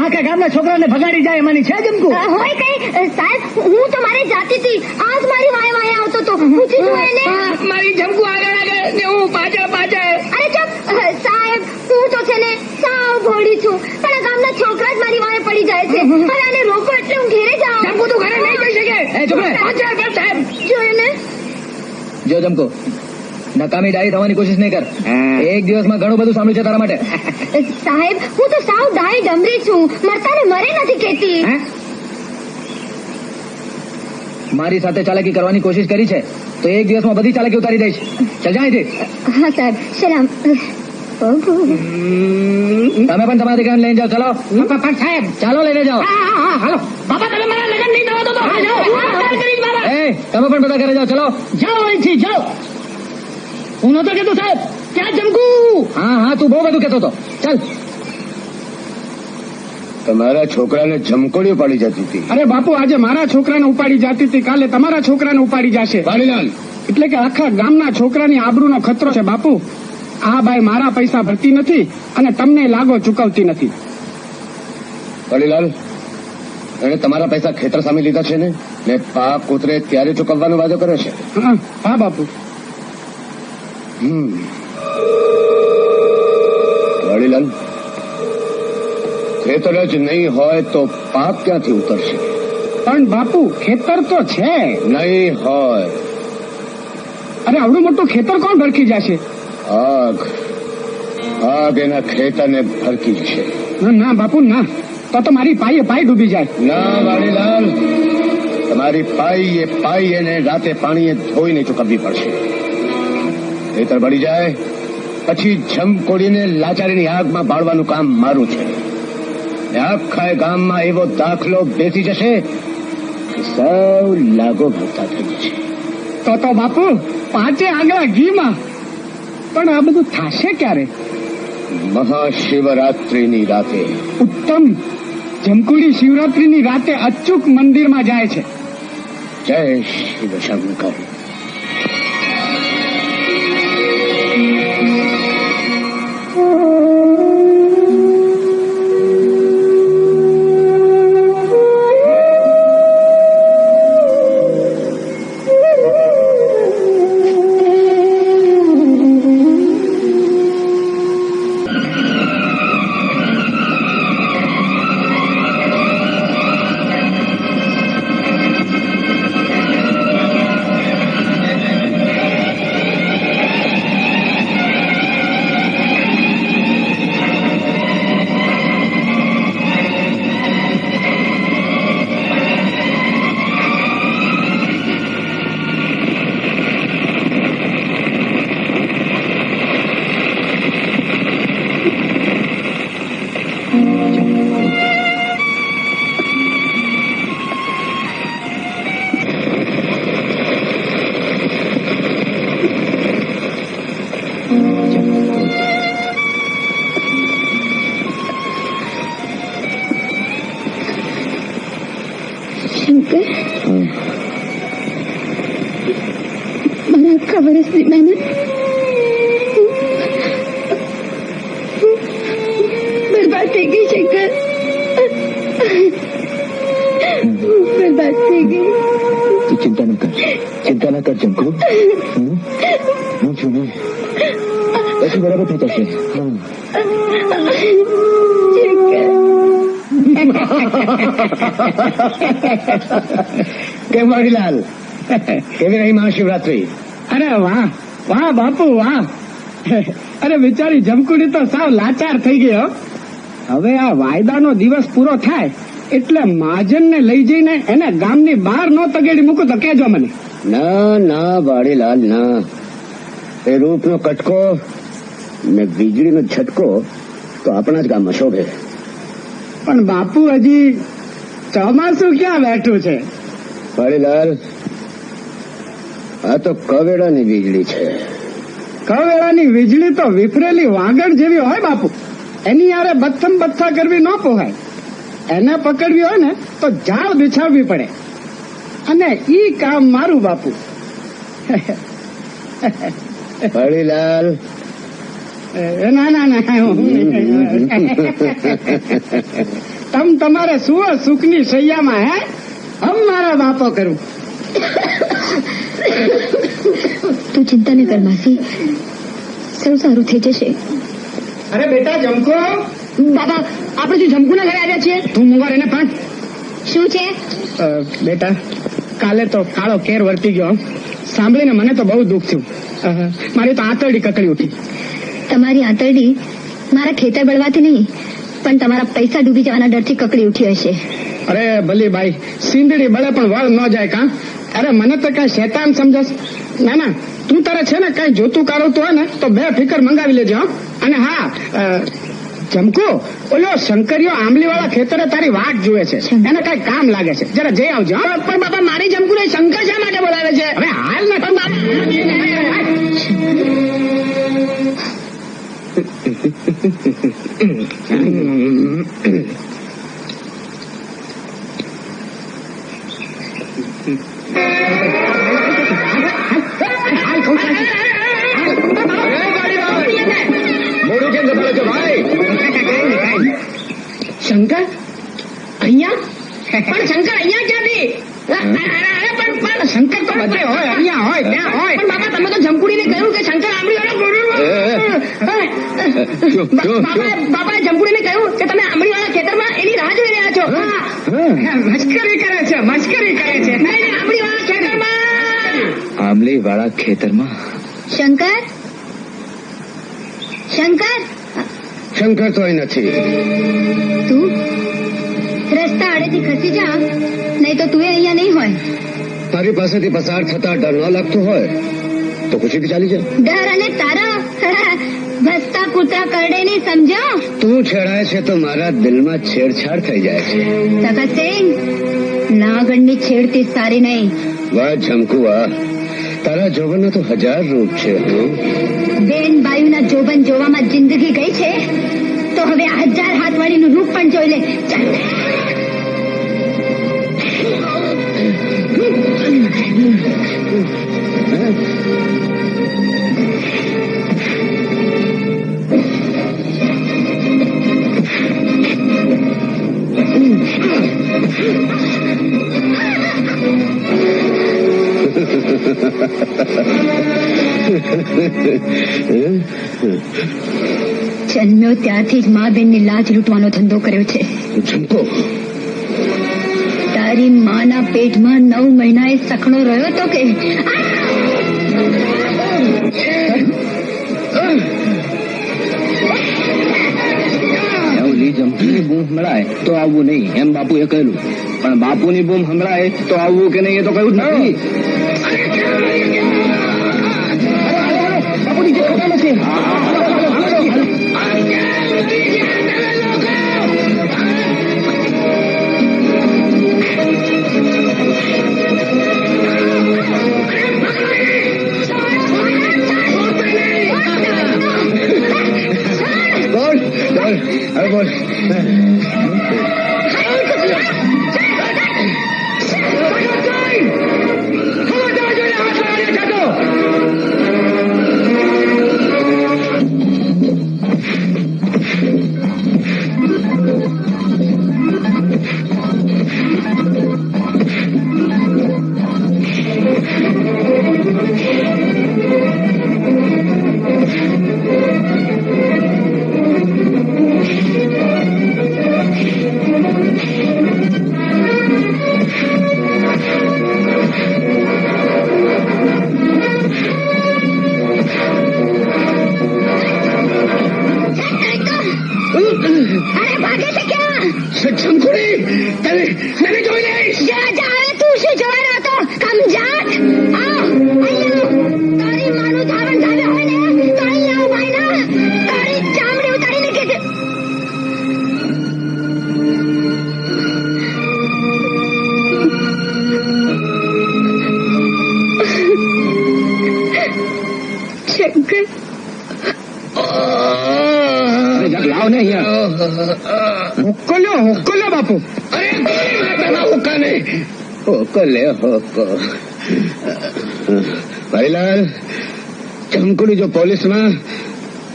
આખા ગામના છોકરાને ભગાડી જાય એમાંની છે જમકુ. હોય કઈ સાહેબ, હું તો મારે જાતી હતી, આજ મારી વાય વાય આવતો તો પૂછી તું એને. મારી જમકુ આગળ આગળ ને હું પાછળ પાછળ. અરે ચપ સાહેબ, હું તો છે ને સાવ ભોળી છું, પણ આ ગામના છોકરા જ મારી વાય પડી જાય છે. હવે આને રોકો એટલે હું ઘેરે જાઉં. જમકુ તું ઘરે નહીં જઈ શકે. એ ચૂપ રહે. પાછળ સાહેબ. જોયું ને? જો જમકો, નકામી ડાઈ થવાની કોશિશ નહીં કર. એક દિવસમાં ઘણું બધું સાંભળ્યું છે તારા માટે. સાહેબ, હું તો સાવ ડાઈ ડમરી છું, મરતાને મરે નથી કહેતી. મારી સાથે ચાલાકી કરવાની કોશિશ કરી છે તો એક દિવસમાં બધી ચાલાકી ઉતારી દઈશ. ચાલ જા અહીંથી. હા સાહેબ, સલામ. તમે પણ તમારા દીકરાને લઈને જાઓ. ચલો પણ સાહેબ. ચાલો લઈને જાઓ. હાલો બાપા, તમે મારા લગ્ન નહીં થવા દો તો. એ તમે પણ બધા ઘરે જાઓ. ચલો જાઓ અહીંથી, જાઓ. હું નતો કેતો સાહેબ, ક્યાં જમકુ? હા તું બહુ બધું કહેતો હતો. ચાલ. તમારા છોકરાને જમકોડીઓ પાડી જતી હતી. અરે બાપુ, આજે મારા છોકરાને ઉપાડી જતી હતી, કાલે તમારા છોકરાને ઉપાડી જશે. વાડીલાલ, એટલે કે આખા ગામના છોકરાની આબરૂનો ખતરો છે બાપુ. આ બાઈ મારા પૈસા ભરતી નથી અને તમને લાગો ચૂકવતી નથી. વાડીલાલ, એને તમારા પૈસા ખેતર સામે લીધા છે ને પાક ઉતરે ત્યારે ચૂકવવાનો વાદો કર્યો છે. હા બાપુ. વાડીલાલ, ખેતર જ નહીં હોય તો પાક ક્યાંથી ઉતરશે? પણ બાપુ, ખેતર તો છે. નહીં હોય. અરે આવડું મોટું ખેતર કોણ ભરખી જશે? આગ એના ખેતરને ભરકી છે. ના બાપુ ના, તો મારી પાયે પાય ડૂબી જાય. ના વાડીલાલ, તમારી પાઈ એને રાતે પાણીએ ધોઈને ચૂકવવી પડશે. ખેતર બળી જાય પછી જમકોડીને લાચારીની આગમાં બાળવાનું કામ મારું છે. આખા ગામમાં એવો દાખલો બેસી જશે કે સૌ લાગો ભરતા થઈ જશે. તો બાપુ પાંચે આંગળા ઘીમાં. પણ આ બધું થશે ક્યારે? મહાશિવરાત્રિની રાતે. ઉત્તમ. જમકુડી શિવરાત્રીની રાતે અચૂક મંદિરમાં જાય છે. જય શિવ શંકર. શંકર, મને આખા વર્ષની મહેનત બરબાદ થઈ ગઈ. શંકર, બરબાદ થઈ ગઈ. તું ચિંતા ન કર જંકુ. હું છું ને, પછી બરાબર થઈ જશે. કેમ વાડીલાલ, કેવી રહી મહાશિવરાત્રી? અરે વાહ વાહ બાપુ વાહ. અરે બિચારી જમકુડી તો સાવ લાચાર થઈ ગઈ. હવે આ વાયદાનો દિવસ પૂરો થાય એટલે મહાજનને લઈ જઈને એને ગામની બહાર નો તગેડી મૂકું તો કેજો મને. ના વાડીલાલ ના. એ રૂપનો કટકો ને વીજળીનો ઝટકો તો આપણા જ ગામમાં શોભે. પણ બાપુ હજી ચોમાસું ક્યાં બેઠું છે? વાડીલાલ, આ તો કવેડાની વીજળી છે. કવેળાની વીજળી તો વિફરેલી વાગડ જેવી હોય બાપુ. એની યારે બથ્થમ બથ્થા કરવી ન પોહાય. એને પકડવી હોય ને તો ઝાડ બિછાવવી પડે. અને ઈ કામ મારું બાપુ. વાડીલાલ, ના તમ તમારે સુવો સુખની સૈયામાં. હે હમ મારા બાપો કરું. તું ચિંતા ન કર માસી, સૌ સારું થઈ જશે. અરે બેટા જમકો. બાબા, આપણે જો જમકુના ઘરે આવ્યા છીએ. તું મુંગર એને પણ. શું છે? બેટા, કાલે તો કાળો કેર વર્તી ગયો. સાંભળીને મને તો બહુ દુઃખ થયું. મારી તો આંતરડી કકડી ઉઠી. તમારી આંતરડી મારા ખેતર બળવાથી નહીં, પણ તમારા પૈસા ડૂબી જવાના ડરથી કકડી ઉઠી હશે. અરે ભલી ભાઈ, સિંદડી બળે પણ વળ ન જાય કા. અરે મને તો કઈ શેતાન સમજસ. ના તું તારે છે ને કઈ જોતું કાઢતું હોય ને તો બે ફિકર મંગાવી લેજો. અને હા જમકો, ઓલો શંકરિયો આંબલી વાળા ખેતરે તારી વાટ જુએ છે. એને કઈ કામ લાગે છે, જરા જઈ આવજો. પણ બાપા, મારી જમકુ શંકર શા માટે બોલાવે છે? હવે હાલ ને મોડું કેમ દબાવે છો ભાઈ? શંકર અહીંયા? પણ શંકર અહીંયા ક્યાંથી? પણ શંકર તો બધે હોય, અહીંયા હોય, ત્યાં હોય. પણ બાપા, તમે તો જમકુડીને કહ્યું કે શંકર આંબળી બાપાએ જમકુડીને કહ્યું કે તમે આંબળી વાળા ખેતરમાં એની રાહ જોઈ રહ્યા છો. મસ્કરી કરે છે. નહીં, આંબળી વાળા ખેતરમાં. આંબલી વાળા ખેતરમાં? શંકર, શંકર તો અહીં નથી. તું રસ્તા આડેથી ખસી જા, નહીં તો તું અહીંયા નહીં હોય. તારી પાસેથી પસાર થતા ડર ન લાગતો હોય તો ખુશીથી ચાલી જા. ડર અને તારા ભસતા કૂતરા કરડે નહીં, સમજો. તું છેડાય છે તો મારા દિલમાં છેડછાડ થઈ જાય છે. સખતસિંહ, નાગણની છેડતી સારી નહીં. વાહ ઝમકુ વાહ, તારા જોબનના તો 1000 રૂપ છે. બેન બાયુના જોબન જોવામાં જિંદગી ગઈ છે, તો હવે આ 1000 હાથવાળીનું રૂપ પણ જોઈ લે. ચાલ. જન્મ્યો ત્યારથી જ મા બેનની લાજ લૂંટવાનો ધંધો કર્યો છે. ઝમકો, તારી માના પેટમાં 9 મહિનાએ સખણો રહ્યો તો કે જમકીની બૂમ સંભળાય તો આવવું નહીં એમ બાપુએ કહ્યું, પણ બાપુની બૂમ સંભળાય તો આવવું કે નહીં એ તો કહ્યું જ નથી. બાપુ નીચે ખોટા નથી. બોલ બોલ હવે બોલ. અરે ભાગે છે ક્યાં? ઝમકુડી, તને જોઈ લઈશ. જા જા, હવે તું શું જોવાનો હતો? કમજાત, આવ અહીંયા. તારી માનું ધાવણ ધાવ્યું હોય ને તો અહીંયા આવ ભાઈના. તારી ચામડી ઉતારીને કે શંકર, લાવ ને અહીંયા. હોકલ્યો બાપુ. અરે ગોળી માતાના હુક્કાને હોકો લે હોકો. ભાઈલાલ, ઝમકુડી જો પોલીસમાં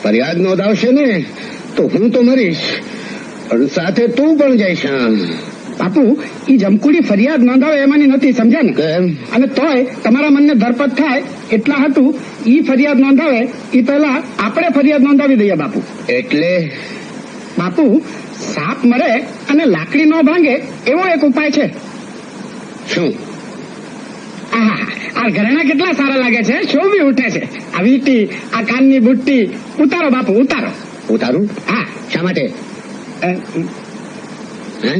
ફરિયાદ નોંધાવશે ને તો હું તો મરીશ, પણ સાથે તું પણ જઈશ. બાપુ, ઈ જમકુડી ફરિયાદ નોંધાવે એમાંની નથી, સમજ્યા ને? કેમ? અને તોય તમારા મનને ધરપત થાય એટલા હતું ઈ ફરિયાદ નોંધાવે ઈ પહેલા આપણે ફરિયાદ નોંધાવી દઈએ બાપુ. એટલે બાપુ, સાપ મરે અને લાકડી ન ભાંગે એવો એક ઉપાય છે. શું? આ ઘરેણા કેટલા સારા લાગે છે, શોભી ઉઠે છે. આ વીંટી, આ કાનની બુટ્ટી ઉતારો બાપુ, ઉતારો. ઉતારું? હા. શા માટે? હે?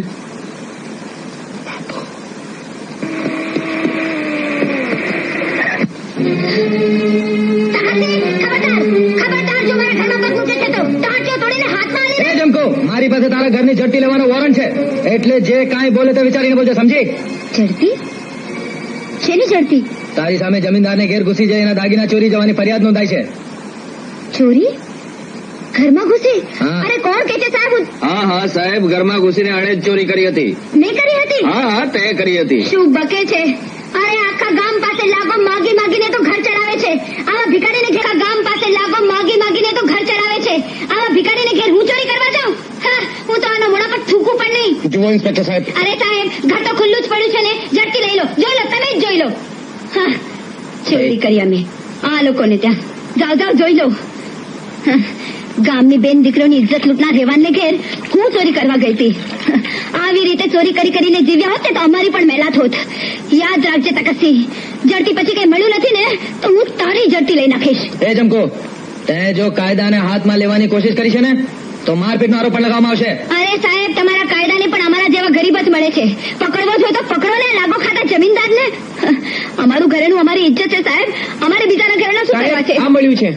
ખબરદાર, જો મારા ઘરમાં પગ મૂકે છે તો ટાંટિયો તોડીને હાથમાં લઈ. એ જમકો, મારી પાસે તારા ઘરની ઝડપી લેવાનો વોરંટ છે, એટલે જે કાંઈ બોલે તે વિચારીને બોલજો, સમજી? ઝડપી? શેની ઝડપી? તારી સામે જમીનદારને ઘેર ઘૂસી જાય એના દાગીના ચોરી જવાની ફરિયાદ નોંધાઈ છે. ચોરી? ઘરમાં ઘૂસી? હા. અરે કોણ કે છે સાહેબ? હા સાહેબ, ઘરમાં ઘૂસીને આણે જ ચોરી કરી હતી. મેં કરી હતી? હા તે કરી હતી. શું બકે છે? અરે આખા ગામ પાસે લાગો માગી માગીને તો ઘર ચડાવે છે. આવા ભિખારીને ઘેર ગામ પાસે લાગો માગી માગીને તો ઘર ચડાવે છે. આવા ભિખારીને ઘેર હું ચોરી કરવા જાઉં? હા, હું તો આના મોઢા પર થૂકું પણ નહીં. જુઓ ઇન્સ્પેક્ટર સાહેબ. અરે સાહેબ, ઘર તો ખુલ્લું જ પડ્યું છે ને, ઝડપી લઈ લો. જોઈ લો, તમે જ જોઈ લો. હા, ચોરી કરી અમે આ લોકોને ત્યાં. જાઓ જાઓ, જોઈ લો. હા, ગામની બેન દીકરોની ઇજ્જત લૂંટનાર રહેવાનને ઘેર હું ચોરી કરવા ગઈ હતી. આવી રીતે ચોરી કરી કરીને જીવ્યા હોત ને તો અમારી પણ મહેલાત હોત. યાદ રાખજે તકસી, જડતી પછી કઈ મળ્યું નથી ને તો હું તારી જડતી લઈ નાખીશ. એ જમકો, તે જો કાયદાને હાથમાં લેવાની કોશિશ કરી છે ને તો મારપીટનો આરોપ પણ લગાવવામાં આવશે. અરે સાહેબ, તમારા કાયદાને પણ અમારા જેવા ગરીબ મુસીબત મળે છે. પકડવો જોઈએ તો પકડો ને, લાગો ખાતા જમીનદાર ને. અમારું ઘરેનું અમારી ઇજ્જત છે સાહેબ, અમારે બીજાના ઘરેના શું કરવા છે? આ મળ્યું છે.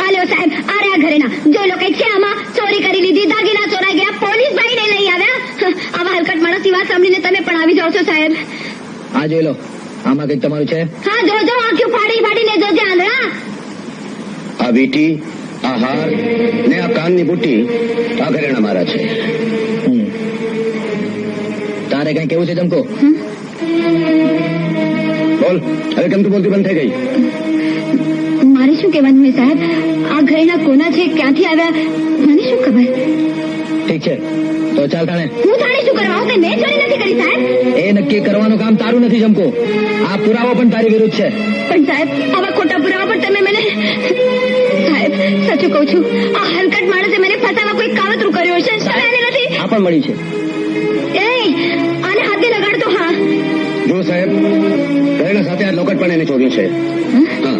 આ લ્યો સાહેબ, આ રહ્યા ઘરેના. જો લોકો છે આમાં ચોરી કરી લીધી, દાગીના ચોરાઈ ગયા, પોલીસ ભાઈને લઈ આવ્યા. આવા હલકટ માણસની વાત સાંભળીને તમે પણ આવી જાઓ છો સાહેબ. આ જોઈ લો, આમાં કંઈક તમારું છે? હા જોજો, આંખ્યું ફાડીને જોજે આંધળા. આ વીટી, આ હાર ને આ કાનની બુટ્ટી આ ઘરેણા મારા છે. તારે કઈ કેવું છે જમકો? બોલ, હવે કેમ તું બોલતી બંધ થઈ ગઈ? મારે શું કહેવાનું હોય સાહેબ? આ ઘરેના કોના છે, ક્યાંથી આવ્યા, મને શું ખબર? ઠીક છે, તો ચાલ તાણે. હું થાણે શું કરવા આવું? મેં ચોરી નથી કરી સાહેબ. એ નક્કી કરવાનું કામ તારું નથી જમકો. આ પુરાવો પણ તારી વિરુદ્ધ છે. પણ સાહેબ, આવા ખોટા પુરાવા પર તમે મને... સાહેબ, સાચું કહું છું, આ હલકટ માણસે મને ફસાવા કોઈ કાવતરું કર્યું હશે. તમે એને નથી... આ પણ મળ્યું છે. એ આને હાથે લગાડતો. હા જો સાહેબ, ઘરેણા સાથે આ લોકટ પણ એને ચોર્યું છે. હા,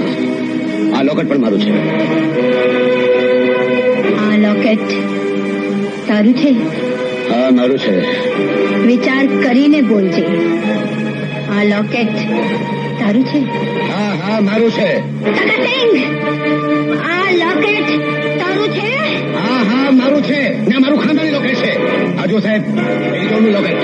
આ લોકટ પણ મારું છે. આ લોકેટ તારું છે? હા, મારું છે. વિચાર કરીને બોલજે. આ લોકેટ તારું છે? હા હા, મારું છે. સગતસિંહ, આ લોકેટ તારું છે? હા હા, મારું છે ને મારું ખાનદાની લોકેટ છે. આ જો સાહેબ, એ જોડનું લોકેટ.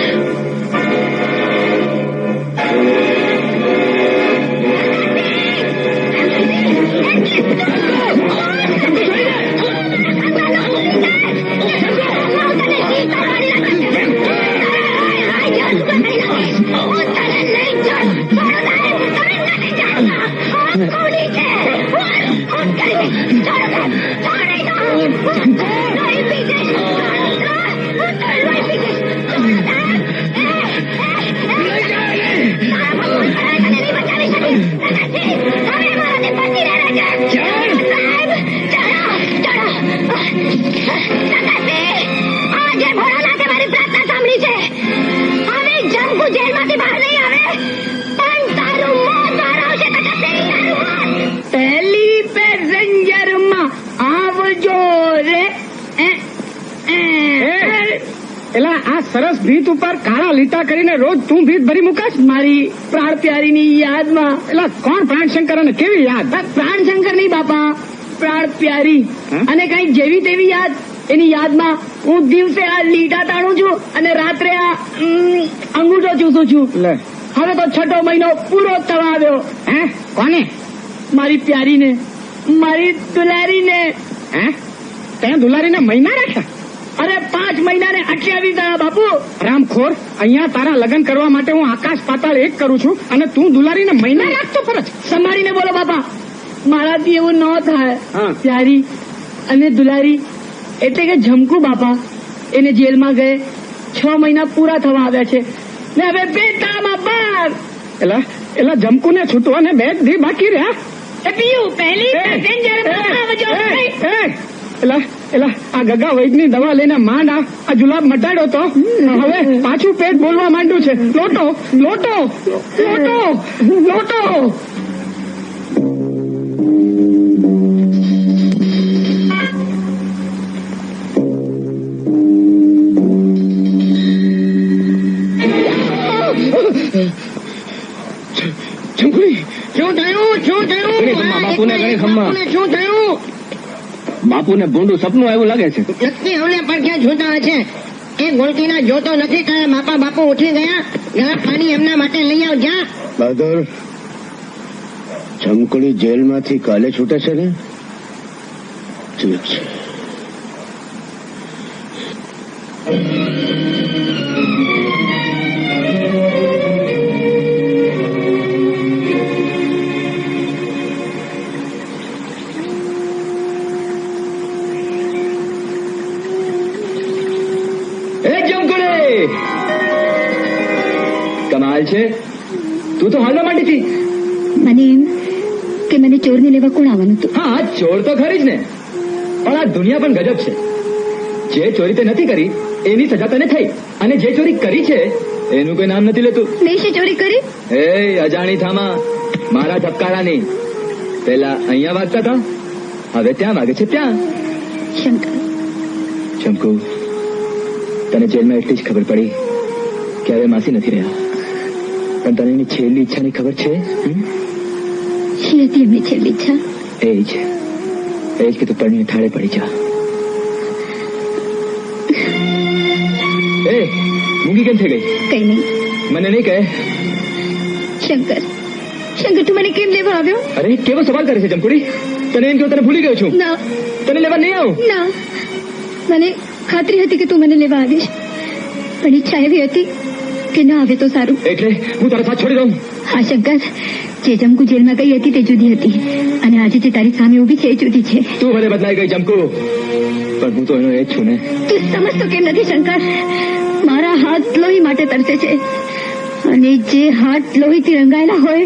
એલા આ સરસ ભીત ઉપર કાળા લીટા કરીને રોજ તું ભીત ભરી મુકાશ મારી પ્રાણ પ્યારીની યાદમાં. એલા કોણ પ્રાણશંકર અને કેવી યાદ? પ્રાણશંકર નહીં બાપા, પ્રાણ પ્યારી. અને કઈ જેવી તેવી યાદ, એની યાદમાં હું દિવસે આ લીટા તાણું છું અને રાત્રે આ અંગૂઠો ચૂસું છું. હવે તો 6ઠો મહિનો પૂરો થવા આવ્યો. હે કોને? મારી પ્યારીને, મારી દુલારીને. હે તે દુલારીને મહિના રાખ્યા? અરે 5 મહિનાને 28 દાડા બાપુ. રામખોર, અહીંયા તારા લગ્ન કરવા માટે હું આકાશ પાતાળ એક કરું છું અને તું દુલારીને મહિના રાખતો ફરજ. સંભાળીને બોલો બાપા, મારાથી એવું ન થાય. પ્યારી અને દુલારી એટલે કે જમકુ બાપા, એને જેલમાં ગયે 6 મહિના પૂરા થવા આવ્યા છે ને હવે બેટામાં બાર. એલા જમકુને છૂટવાને 2 દી બાકી રહ્યા. એલા આ ગગા વૈદની દવા લઈને માંડ આ જુલાબ મટાડ્યો તો હવે પાછું પેટ બોલવા માંડ્યું છે. લોટો લોટો લોટો લોટો. બાપુને ભૂંડું સપનું એવું લાગે છે. નક્કી અમને પડખ્યા જોતા છે. એ ગોલકીના જોતો નથી તારા માપા બાપુ ઉઠી ગયા. ગરમ પાણી એમના માટે લઈ આવ જા. બહાદુર, જમકુડી જેલમાંથી કાલે છૂટે છે ને? ઠીક છે. કમાલ છે, તું તો હાલવા માંડી હતી. મને એમ કે મને ચોરને લેવા કોણ આવવાનું હતું. હા, ચોર તો ખરી જ ને, પણ આ દુનિયા પણ ગજબ છે. જે ચોરી તે નથી કરી એની સજા તને થઈ, અને જે ચોરી કરી છે એનું કોઈ નામ નથી લેતું. મેં શું ચોરી કરી? એ અજાણી થામા, મારા ધબકારાની. પેલા અહીંયા વાગતા હતા, હવે ત્યાં વાગે છે ત્યાં. શંકર, ચમકુ, તને જેલમાં એટલી જ ખબર પડી કે હવે માસી નથી રહ્યા, પણ તને એની છેલ્લી ઈચ્છાની ખબર છે? શી હતી એમની છેલ્લી ઈચ્છા? એ જ કે તું પરણીને થાળે પડી જા. એ મૂંગી કેમ થઈ ગઈ? કઈ નહીં. મને નહીં કહે. શંકર, તું મને કેમ લેવા આવ્યો? અરે કેવો સવાલ કરે છે જમકુડી? તને એમ કે તને ભૂલી ગયો છું? ના, તને લેવા નહીં આવું. ના, મને ખાતરી હતી કે તું મને લેવા આવીશ, પણ ઈચ્છા એવી હતી કે ના આવે તો સારું. એટલે હું તારો સાથ છોડી દઉં? હા શંકર, જે જમકુ જેલમાં ગઈ હતી તે જુદી હતી, અને આજે જે તારી સામે ઉભી છે એ જુદી છે. તું મને બદલાઈ ગઈ જમકુ, પણ હું તો એનો એ જ છું ને. તું સમજતો કેમ નથી શંકર? મારા હાથ લોહી માટે તરસે છે, અને જે હાથ લોહીથી રંગાયેલા હોય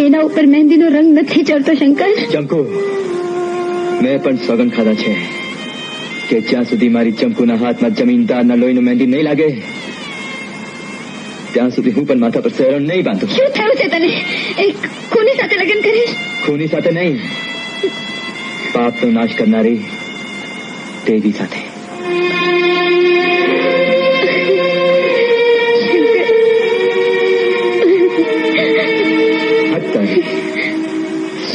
એના ઉપર મહેંદીનો રંગ નથી ચડતો શંકર. જમકુ, મેં પણ સોગંદ ખાધા છે કે જ્યાં સુધી મારી જમકુના હાથમાં જમીનદારના લોહીનું મહેંદી નહીં લાગે ત્યાં સુધી હું પણ માથા પર સેરણ નહીં બાંધું. શું થયું છે તને? એક ખૂની સાથે લગ્ન કરીશ? ખૂની સાથે નહીં, પાપનો નાશ કરનારી દેવી સાથે.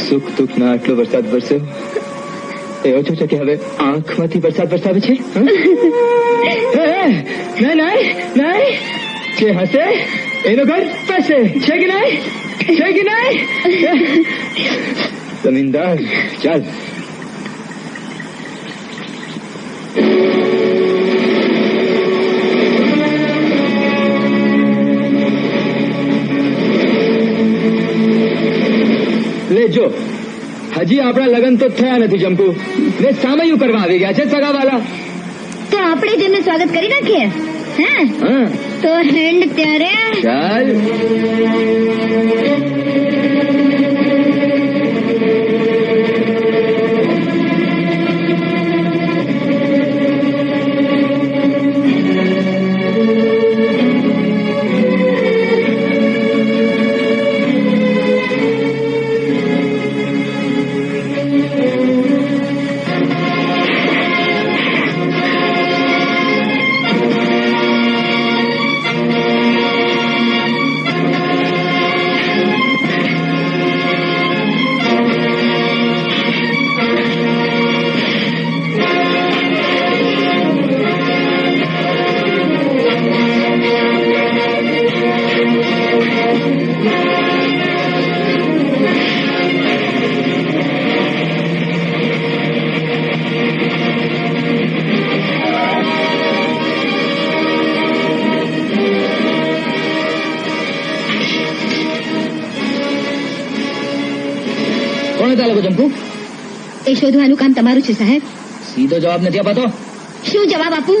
સુખ દુઃખ ના આટલો વરસાદ વરસ્યો એ ઓછો છે કે હવે આંખમાંથી વરસાદ વરસાવે છે? નહીં, જે હસે એનું ઘર પાસે છે કે નહીં? છે કે નહીં? જમીનદાર ચાલ. જો હજી આપણા લગ્ન તો થયા નથી જમકુ, ને સામયું કરવા આવી ગયા છે સગાવાલા. તો આપણે જેમને સ્વાગત કરી નાખીએ. હા, તો હેન્ડ ત્યારે ચાલ. જમકુ, એ શોધવાનું કામ તમારું છે સાહેબ. સીધો જવાબ નથી અપાતો. શું જવાબ આપું?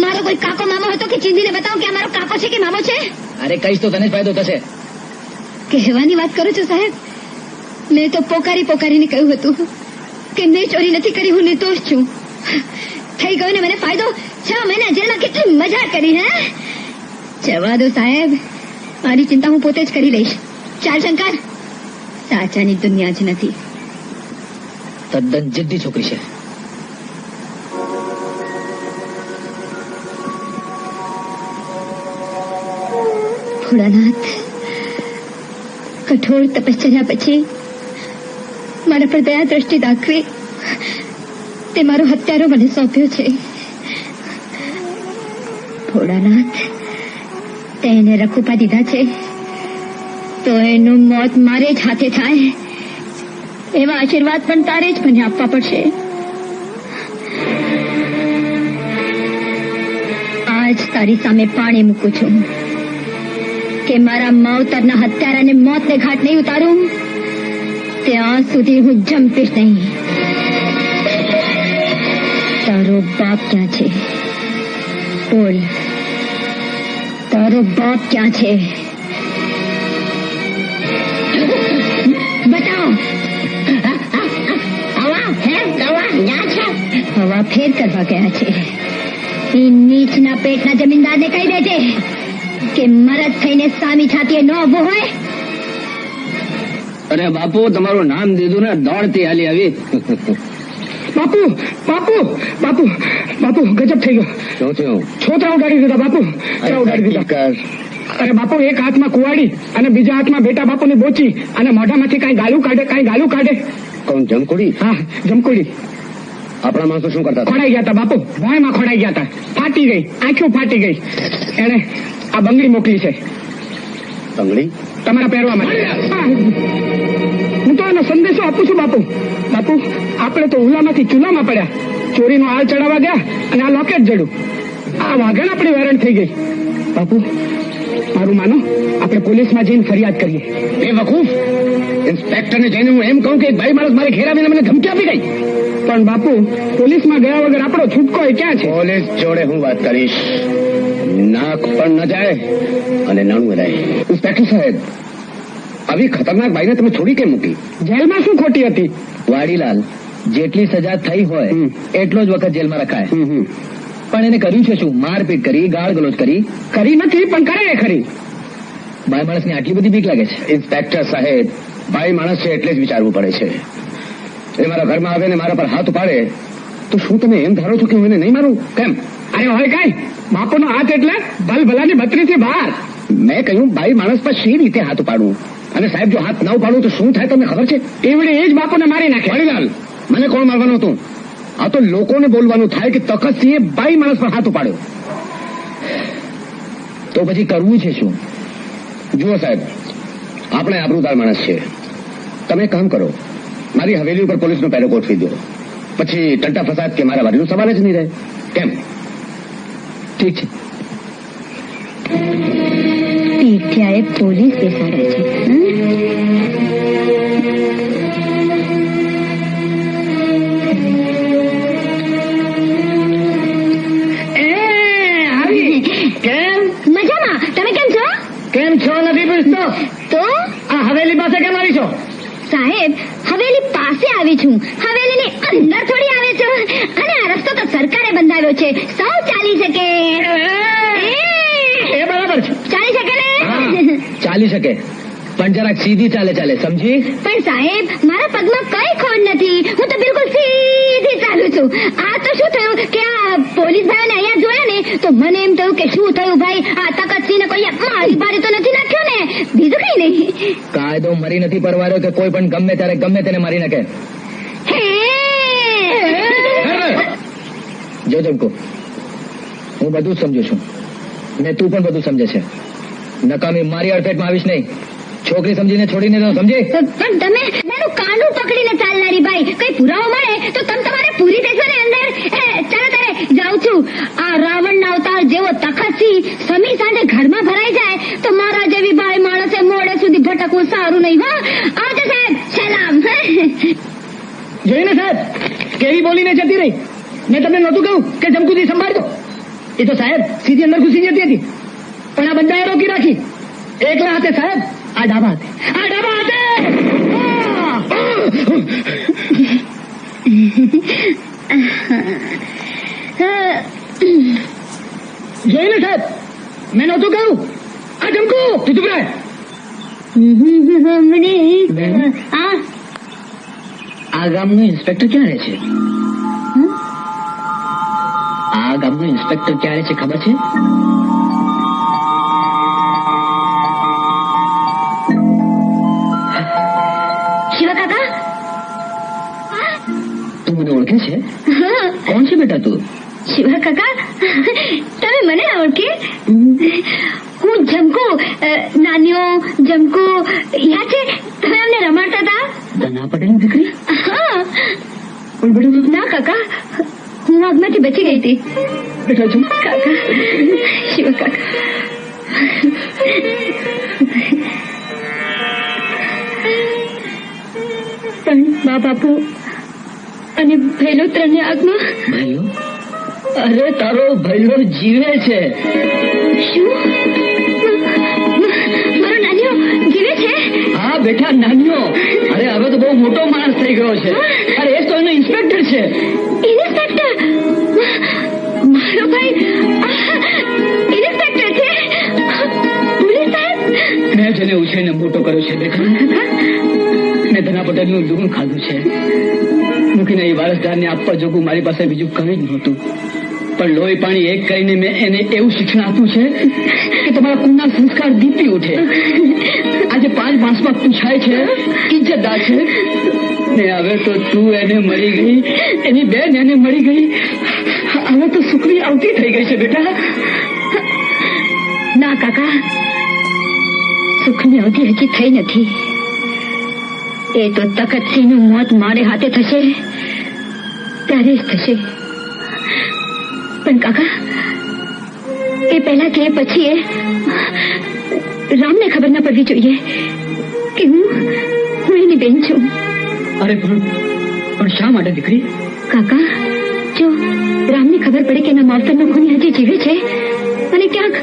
મારો કોઈ કાકો મામો હતો કે ચીંધીને બતાવો કે આ મારો કાકો છે કે મામો છે? અરે કહીશ તો તને જ ફાયદો થશે. કહેવાની વાત કરો છો સાહેબ? મેં તો પોકારીને કહ્યું હતું કે મેં ચોરી નથી કરી, હું નિર્દોષ છું. થઈ ગયો ને મને ફાયદો. 6 મહિના જેલમાં કેટલી મજા કરી. હે, જવા દો સાહેબ, મારી ચિંતા હું પોતે જ કરી લઈશ. ચાલ શંકર, સાચાની દુનિયા જ નથી. તદ્દન જિદ્દી છોકરી છે. ભોળાનાથ, કઠોર તપશ્ચર્યા પછી મારા પર દયા દ્રષ્ટિ દાખવી તે મારો હત્યારો મને સોંપ્યો છે. ભોળાનાથ, તેને રખુપા દીધા છે તો એનું મોત મારે જ હાથે થાય એવા આશીર્વાદ પણ તારે જ મને આપવા પડશે. આજ તારી સામે પાણી મૂકું છું કે મારા માવતરના હત્યારાને મોતને ઘાટ નહીં ઉતારું ત્યાં સુધી હું જંપીશ નહીં. તારો બાપ ક્યાં છે? બોલ, તારો બાપ ક્યાં છે? બતાવો. હવા ફેર કરવા ગયા છે. એ નીચના પેટના જમીનદારને કહી દેજે કે મરદ થઈને સામી છાતીએ ન ઉભો હોય. અરે બાપુ, તમારું નામ દીધું ને દોડતી હાલી આવી. બાપુ બાપુ બાપુ બાપુ ગજબ થઈ ગયો. શું થયું? છોતરા ઉડાડી દીધા બાપુ. છોતરા ઉડાડી દીધા. અરે બાપુ, એક હાથમાં કુવાડી અને બીજા હાથમાં બેટા બાપુની બોચી અને મોઢામાંથી કાંઈ ગાલું કાઢે. કોણ? જમકુડી? હા, જમકુડી. આપણા માણસો શું કરતા હતા? ખોડાઈ ગયા હતા બાપુ, ભોંયમાં ખોડાઈ ગયા હતા. ફાટી ગઈ, આંખો ફાટી ગઈ. એને આ બંગડી મોકલી છે બંગડી? તમારા પહેરવા માટે. હું તો એનો સંદેશો આપું છું બાપુ. બાપુ, આપણે તો ઉલામાંથી ચૂલામાં પડ્યા, ચોરીનો આળ ચડાવવા ગયા અને આ લોકેટ જડ્યું. આ વાઘણ આપણી વેરણ થઈ ગઈ. બાપુ, મારું માનો, આપણે પોલીસમાં જઈને ફરિયાદ કરીએ. એ વકૂફ, ઇન્સ્પેક્ટરને જઈને હું એમ કહું કે એક ભાઈ માણસ મારે ઘેરાવીને મને ધમકી આપી ગઈ. પણ બાપુ, પોલીસમાં ગયા વગર આપણો છૂટકો એ ક્યાં છે? પોલીસ જોડે હું વાત કરીશ. નાક પણ ન જાય અને નાણું રહે. ઇન્સ્પેક્ટર સાહેબ, આવી ખતરનાક ભાઈને તમે છોડી કેમ મૂકી? જેલમાં શું ખોટી હતી? વાડીલાલ, જેટલી સજા થઈ હોય એટલો જ વખત જેલમાં રખાય. પણ એને કર્યું છે શું? મારપીટ કરી, ગાળ ગલોચ કરી નથી, પણ કરે ખરી. ભાઈ માણસની આટલી બધી બીક લાગે છે? ઇન્સ્પેક્ટર સાહેબ, ભાઈ માણસ છે એટલે જ વિચારવું પડે છે. એ મારા ઘરમાં આવે ને મારા પર હાથ ઉપાડે તો શું તમે એમ ધારો છો કે હું એને નહીં મારું? કેમ? અરે હોય કાંઈ, બાપુનો હાથ એટલે ભલભલાની 32 થી બહાર. મેં કહ્યું ભાઈ માણસ પર શી રીતે હાથ ઉપાડું? અને સાહેબ, જો હાથ ન ઉપાડું તો શું થાય તમને ખબર છે? એવડે એ જ બાપુને મારી નાખે. વડીલાલ, મને કોણ મારવાનું હતું? આ તો લોકોને બોલવાનું થાય કે તખતસિંહે ભાઈ માણસ પર હાથ ઉપાડ્યો. તો પછી કરવું છે શું? જુઓ સાહેબ, આપણે આબરૂદાર માણસ છે. તમે કામ કરો, મારી હવેલી ઉપર પોલીસનો પહેરો ગોઠવી દો. પછી ટંટા ફસાદ કે મારા વાડીનો સવાલ જ નહીં રહે. કેમ? ઠીક છે. પીઠિયાએ પોલીસ બેસાડે છે. કેમ મજામાં. તમે કેમ છો? કેમ છો નથી પૂછતો? તો આ હવેલી પાસે કેમ આવી છો? સાહેબ, હવેલી પાસે આવી છું, હવેલીની અંદર થોડી આવે છો. અને આ રસ્તો તો સરકારે બંધાવ્યો છે, સૌ ચાલી શકે. એ બરાબર છે. ચાલી શકે ને? ચાલી શકે, પણ જરાક સીધી ચાલે, સમજી? પણ સાહેબ, મારા પગમાં કઈ ખોડ નથી, હું તો બિલકુલ સીધી ચાલું છું. આ તો શું થયું કે આ પોલીસ ભાઈઓને અહીંયા જોયા ને તો મને એમ થયું કે શું થયું ભાઈ, આ તકતસિંહને કોઈ મારી ભારી તો નથી નાખ્યો ને? બીજું કઈ નહીં. કાયદો મરી નથી પરવાર્યો કે કોઈ પણ ગમે ત્યારે ગમે તેને મારી નાખે. જો જમકો, હું બધું જ સમજુ છું ને તું પણ બધું સમજે છે. નકામી મારી અડફેટમાં આવીશ નહીં. છોકરી સમજીને છોડીને તો સમજે. પણ તમે મારું કાંડું પકડીને ચાલનારી ભાઈ, કઈ પુરાવો મળે તો તમે તમારે પૂરી દેશો ને અંદર. ચાલો તારે જાઉં છું. આ રાવણના અવતાર જેવો તખતસિંહ સમી સાંજે ઘરમાં ભરાઈ જાય તો મારા જેવી ભાઈ માણસે મોડે સુધી ભટકવું સારું નહીં. હો, આવજો સાહેબ. સલામ. જોઈને સાહેબ, કેવી બોલીને જતી રહી. મેં તમને નહોતું કહ્યું કે જમકુદી સંભાળજો? એ તો સાહેબ સીધી અંદર ઘૂસી જતી હતી, પણ આ બધાએ રોકી રાખી. એકલા હાથે સાહેબ, આ ડાબા હાથે. જોઈને સાહેબ, મેં નહોતું કહ્યું. આ જમકુ, તું ચૂપ રહે. આ ગામનું ઇન્સ્પેક્ટર ક્યાં રહે છે? આ ગામનું ઇન્સ્પેક્ટર ક્યાં રહે છે ખબર છે? શિવા કાકા, તું મને ઓળખે છે? કોણ છે બેટા તું? શિવા કાકા, તમે મને ઓળખી? હું જમકુ, નાનીઓ જમકુ. યાદ છે તમે અમને રમાડતા હતા? ધના પટેલની દીકરી? હા. પણ બેટા ના કાકા, હું આગમાંથી બચી ગઈ હતી. બેટા જો કાકા, શિવા કાકા. પણ મા બાપુ અને ભૈલો ત્રણની આગમાં. ભાઈઓ? અરે તારો ભાઈઓ જીવે છે. શું? મારો નાનીઓ જીવે છે? હા બેટા, નાનીઓ. અરે હવે તો બહુ મોટો માણસ થઈ ગયો છે. અરે એ તો એનો ઇન્સ્પેક્ટર છે. ઇન્સ્પેક્ટર? મારો ભાઈ ઇન્સ્પેક્ટર છે? પોલીસ સાહેબ? મેં જેને ઉછેરીને મોટો કર્યો છે બેટા, મેં ધના પટેલનું દૂધ ખાધું છે. મૂકીને એ વારસદારને આપવા જોગું મારી પાસે બીજું કંઈ જ નહોતું. પણ લોહી પાણી એક કરીને મેં એને એવું શિક્ષણ આપ્યું છે કે તમારા કુળના સંસ્કાર દીપી ઉઠે. આજે 5 માસમાં પૂછાય છે, ઇજ્જતદાર છે. ને હવે તો તું એને મળી ગઈ, એની બેન એને મળી ગઈ. હવે તો સુખની આવતી થઈ ગઈ છે બેટા. ના કાકા, સુખની અવધિ હજી થઈ નથી. એ તો તખતસિંહનું મોત મારે હાથે થશે ત્યારે જ થશે. પણ કાકા, એ પહેલા કે પછી રામને ખબર ના પડવી જોઈએ કે હું એની બેન છું. અરે પણ શા માટે દીકરી? કાકા, જો રામને ખબર પડે કે એના માવતરનો ખૂની હજી જીવે છે અને ક્યાંક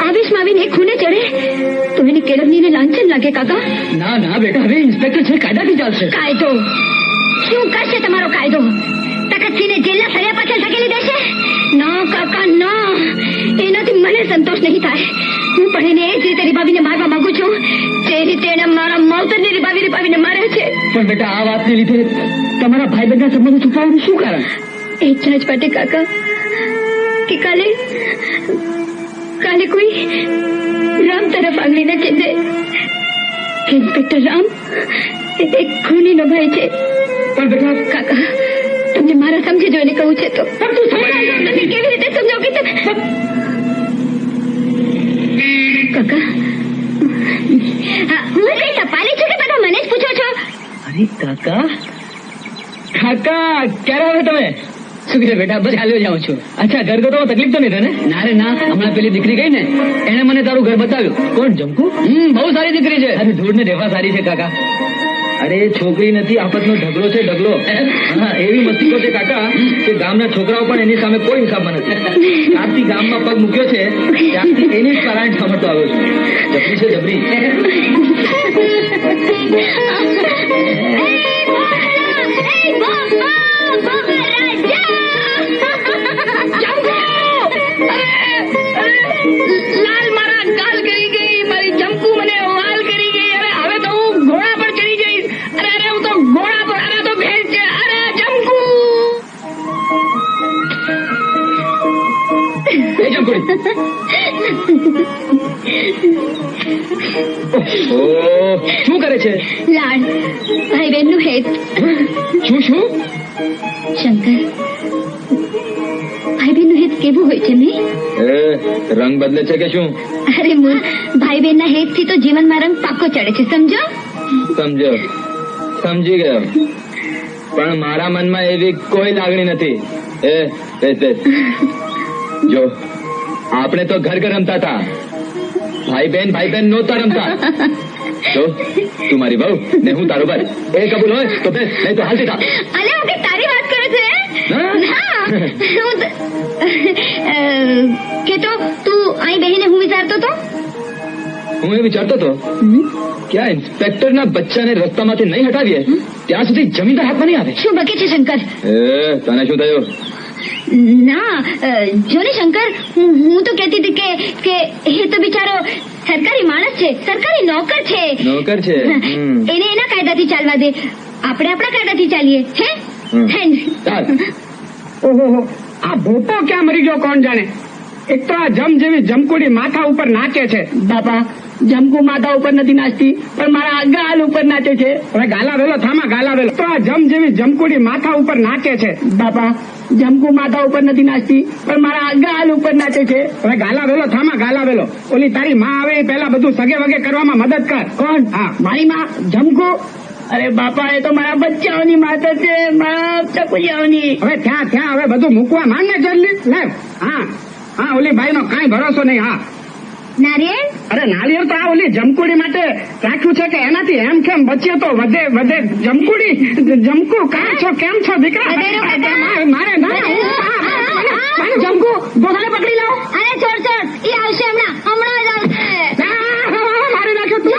આવેશમાં આવીને એ ખૂને ચડે તો એની કેળવણીને લાંછન લાગે. કાકા, ના ના બેટા, હવે ઇન્સ્પેક્ટર છે, કાયદાથી ચાલશે. કાયદો શું કરશે તમારો કાયદો? તખતસિંહને જેલના સળિયા પાછળ ધકેલી દેશે? ના કાકા, ના. એનાથી મને સંતોષ નહીં થાય. હું પણ એને એ જ રીતે રીબાવીને મારવા માંગુ છું જે રીતે એને મારા માવતરને રીબાવીને માર્યા છે. પણ બેટા, આ વાતને લીધે તમારા ભાઈ બહેનના સંબંધો છુપાવવાનું શું કારણ? એ જ માટે કાકા કે કાલે કોઈ રામ તરફ આંગળી ન ચીંધે. ઇન્સ્પેક્ટર રામ એક ખૂનીનો ભાઈ છે. પણ બેટા, કાકા, તમને મારા સમજી જોઈને કહું છે તો કેવી રીતે સમજાવ કે કાકા, હું કઈ ટપાલી છું કે બધા મને જ પૂછો છો? અરે કાકા, ક્યારે આવે તમે? શું કીધું બેટા? બસ હાલ્યો જાઉં છું. અચ્છા, ઘર ગયો તકલીફ તો નહીં તને? ના રે ના, હમણાં પેલી દીકરી ગઈ ને એને મને તારું ઘર બતાવ્યું. કોણ? જમકુ? બહુ સારી દીકરી છે. અરે ધૂળ ને રેવા સારી છે કાકા. અરે છોકરી નથી, આફતનો ઢગલો છે, ઢગલો. હા, એવી મસ્તીકો છે કાકા કે ગામના છોકરાઓ પણ એની સામે કોઈ હિસાબમાં નથી. ત્યારથી ગામમાં પગ મૂક્યો છે ત્યારથી એની જ કારણ સમજતો આવ્યો છું. જબરી છે, જબરી. લાલ મારા ગાલ કરી ગઈ, મારી જમકુ મને વાલ કરી ગઈ. અરે હવે તો હું ઘોડા પર ચડી જઈશ. અરે હું તો ઘોડા પર. અરે તો ભેંસ છે. અરે જમકુ, એ જમકુડી. શું કરે છે? લાડ ભાઈ બહેન નું હેત. શું શું? શંકર, ભાઈ બહેન નું હેત કેવું હોય છે નહીં? રંગ બદલે છે કે શું? અરે મૂળ, ભાઈ બહેન ના હેત થી તો જીવનમાં રંગ પાકો ચડે છે. સમજો? સમજી ગયો. પણ મારા મનમાં એવી કોઈ લાગણી નથી. જો આપણે તો ઘર રમતા હતા, ભાઈ બહેન નહોતા રમતા. તો તું મારી બહુ ને હું તારો ભાઈ, એ કબૂલ હોય તો બેસ, નહીં તો હાલતી થા. અલે હું કઈ તારી વાત કરું છું? કે તો તું અહીં બેહીને હું વિચારતો હતો? હું એ વિચારતો હતો કે આ ઇન્સ્પેક્ટરના બચ્ચાને રસ્તામાંથી નહીં હટાવીએ ત્યાં સુધી જમીનદાર હાથમાં નહીં આવે. શું બકે છે શંકર? તને શું થયું? ના, જો ને શંકર, હું તો કહેતી હતી કે એ તો બિચારો સરકારી માણસ છે, સરકારી નોકર છે. નોકર છે? એને એના કાયદાથી ચાલવા દે, આપણે આપણા કાયદાથી ચાલીએ. ચાલ. ઓહો, આ ભોપો ક્યાં મરી ગયો કોણ જાણે. એક તો આ જમ જેવી જમકુડી માથા ઉપર નાચે છે. બાપા, જમકુ માથા ઉપર નથી નાચતી પણ મારા ગાલ ઉપર નાચે છે. હવે ગાલા વેલો થામા, ગાલા વેલો. તો આ જમ જેવી જમકુડી માથા ઉપર નાચે છે. બાપા, જમકુ માથા ઉપર નથી નાચતી પણ મારા ગાલ ઉપર નાચે છે. હવે ગાલા વેલો થામા, ગાલા વેલો. ઓલી તારી માં આવે એ પહેલા બધું સગે વગે કરવામાં મદદ કર. કોણ? હા, મારી માં જમકુ. અરે બાપા, એ તો મારા બચ્ચાઓની માતા છે, મારા ચકુજાઓની. હવે ત્યાં હવે બધું મૂકવા માંગે જલ્દી. લે, હા, ઓલી બાઈ નો કાંઈ ભરોસો નહીં. હા, નારિયેળ? અરે નારિયેળ તો આ ઓલી જમકુડી માટે રાખ્યું છે કે એનાથી એમ કેમ બચીએ તો વધે. જમકુડી, જમકુ કાં છો, કેમ છો દીકરા? મારે ના, જમકુ ગોસાને પકડી લાવો. અરે છોડ, એ આવશે હમણાં જ આવશે. મારી નાખ્યો તું.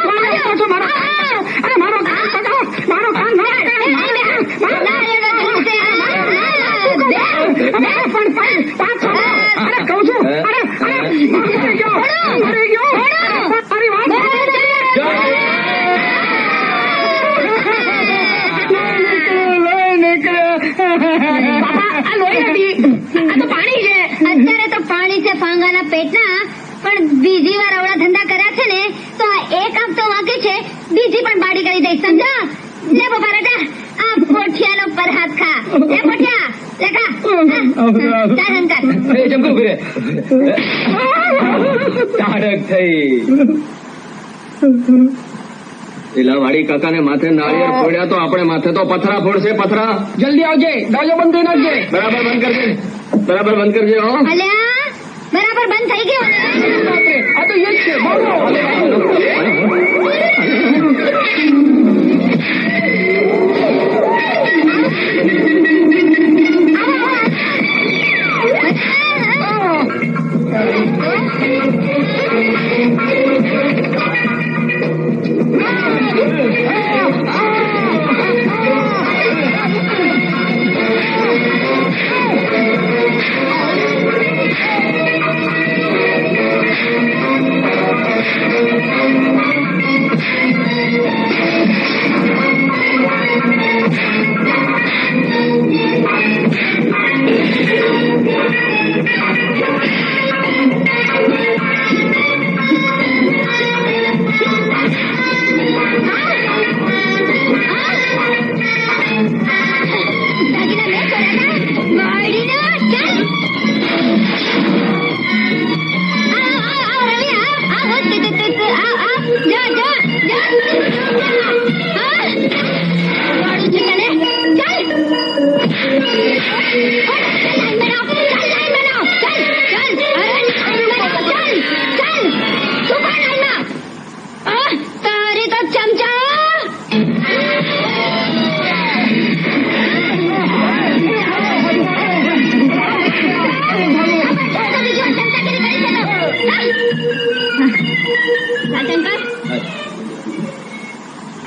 મારો કાન પકડો, મારો કાન કહું છું. વાલા પેટના પણ બીજી વાર અવળા ધંધા કર્યા છે ને તો આ એક આંખ તો વાંકી છે, બીજી પણ બાડી કરી દઈશ, સમજા? લે બાપા રાજા, આ પોઠિયાનો પર હાથ ખા. લે પોઠિયા, લે ખા. ચાલ હંકાર. એ જમકુ ફિરે તારક થઈ પેલા વાડી કાકાને માથે નાળિયેર ફોડ્યા તો આપણે માથે તો પથરા ફોડશે, પથરા. જલ્દી આવજે, દરવાજો બંધ કરી નાખજે. બરાબર બંધ કરજે, બરાબર બંધ કરજે. હો અલ્યા બરાબર બંધ થઈ ગયો ને? આ તો એ જ છે. ભાગો.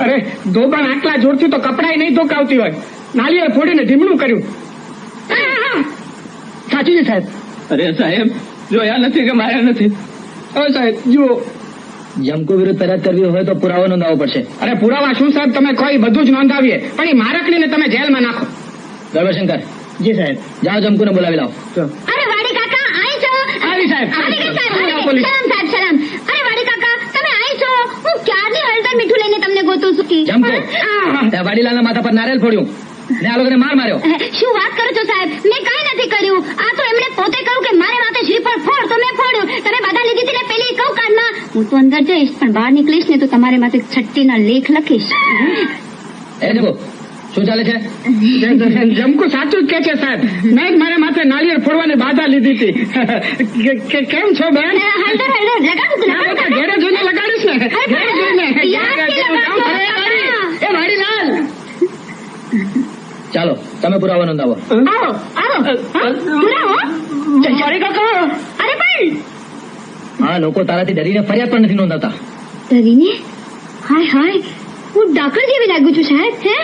અરે ધોબણ આટલા જોરથી તો કપડાય નહીં ધોકાવતી હોય. નાળિયેર ફોડીને ઢીમણું કર્યું. સાચું છે સાહેબ. અરે સાહેબ જોયા નથી કે માર્યા નથી? ઓ સાહેબ જુઓ. જમકુ વિરુદ્ધ ફરિયાદ કરવી હોય તો પુરાવો નોંધાવવો પડશે. અરે પુરાવા શું સાહેબ, તમે કોઈ બધું જ નોંધાવીએ, પણ એ મારકડીને તમે જેલમાં નાખો. દર્શંકર. જી સાહેબ. જાઓ જમકુને બોલાવી લાવો. અરે વાડી કાકા આઈ છો? આવી સાહેબ. આવી ગઈ સાહેબ. સલામ સાહેબ સલામ. અરે વાડી કાકા તમે આઈ છો? હું ક્યારની હળદર મીઠું લઈને તમને ગોતું છું. જમકુ ત્યાં વાડીલાલના માથા પર નારિયેલ ફોડ્યું ને આ લોકોને માર માર્યો. શું વાત કરો છો સાહેબ? મેં કઈ નથી કર્યું. આ તો એમણે પોતે કહ્યું કે મારે માથે શ્રીફળ ફોડ તો મેં ફોડ્યું. તમે બધા લીધી હતી ને પેલી કહું કાનમાં. હું તો અંદર જઈશ પણ બહાર નીકળીશ ને તો તમારે માથે છઠ્ઠીના લેખ લખીશ. એ જમકુ શું ચાલે છે? જમકુ સાચું જ કે છે સાહેબ. મેં જ મારા માથે નાળિયેર ફોડવાની બાધા લીધી હતી. કેમ છો બેન? હળદર લગાડું ના બેટા, ઘેરે જોઈને લગાડીશ ને. ઘેરે જોઈને. એ વાડીલાલ. ચાલો તમે પુરાવો નોંધાવો. આવો આવો બોલાવો. વાડી કાકા. અરે પણ આ લોકો તારાથી ડરીને ફરિયાદ પણ નથી નોંધાવતા. ડરીને? હાય હાય, હું ડાકણ જેવી લાગુ છું સાહેબ. હે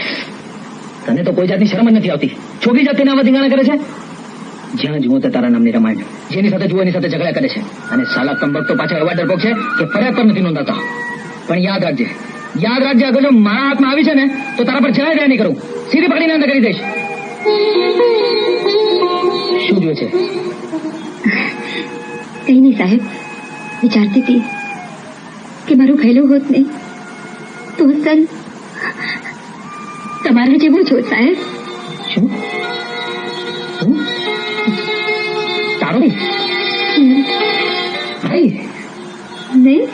તને તો કોઈ જાતની શરમ જ નથી આવતી. છોકરી જાતને આવા ધીંગાણા કરે છે. જ્યાં જુઓ તે તારા નામની રામાયણ. જેની સાથે જુઓ એની સાથે ઝઘડા કરે છે. અને સાલા કંબક તો પાછા એવા ડરપોક છે કે ફરિયાદ પણ નથી નોંધાતા. પણ યાદ રાખજે અગર જો મારા હાથમાં આવી છે ને તો તારા પર જરાય દયા નહીં કરું. સીધી પકડીને અંદર કરી દઈશ. શું જોયે છે? કઈ નહીં સાહેબ, વિચારતી હતી કે મારું ઘેલું હોત નહીં તો સર તમારા જેવું જ હોત સાહેબ. શું? તારો ભાઈ? નહીં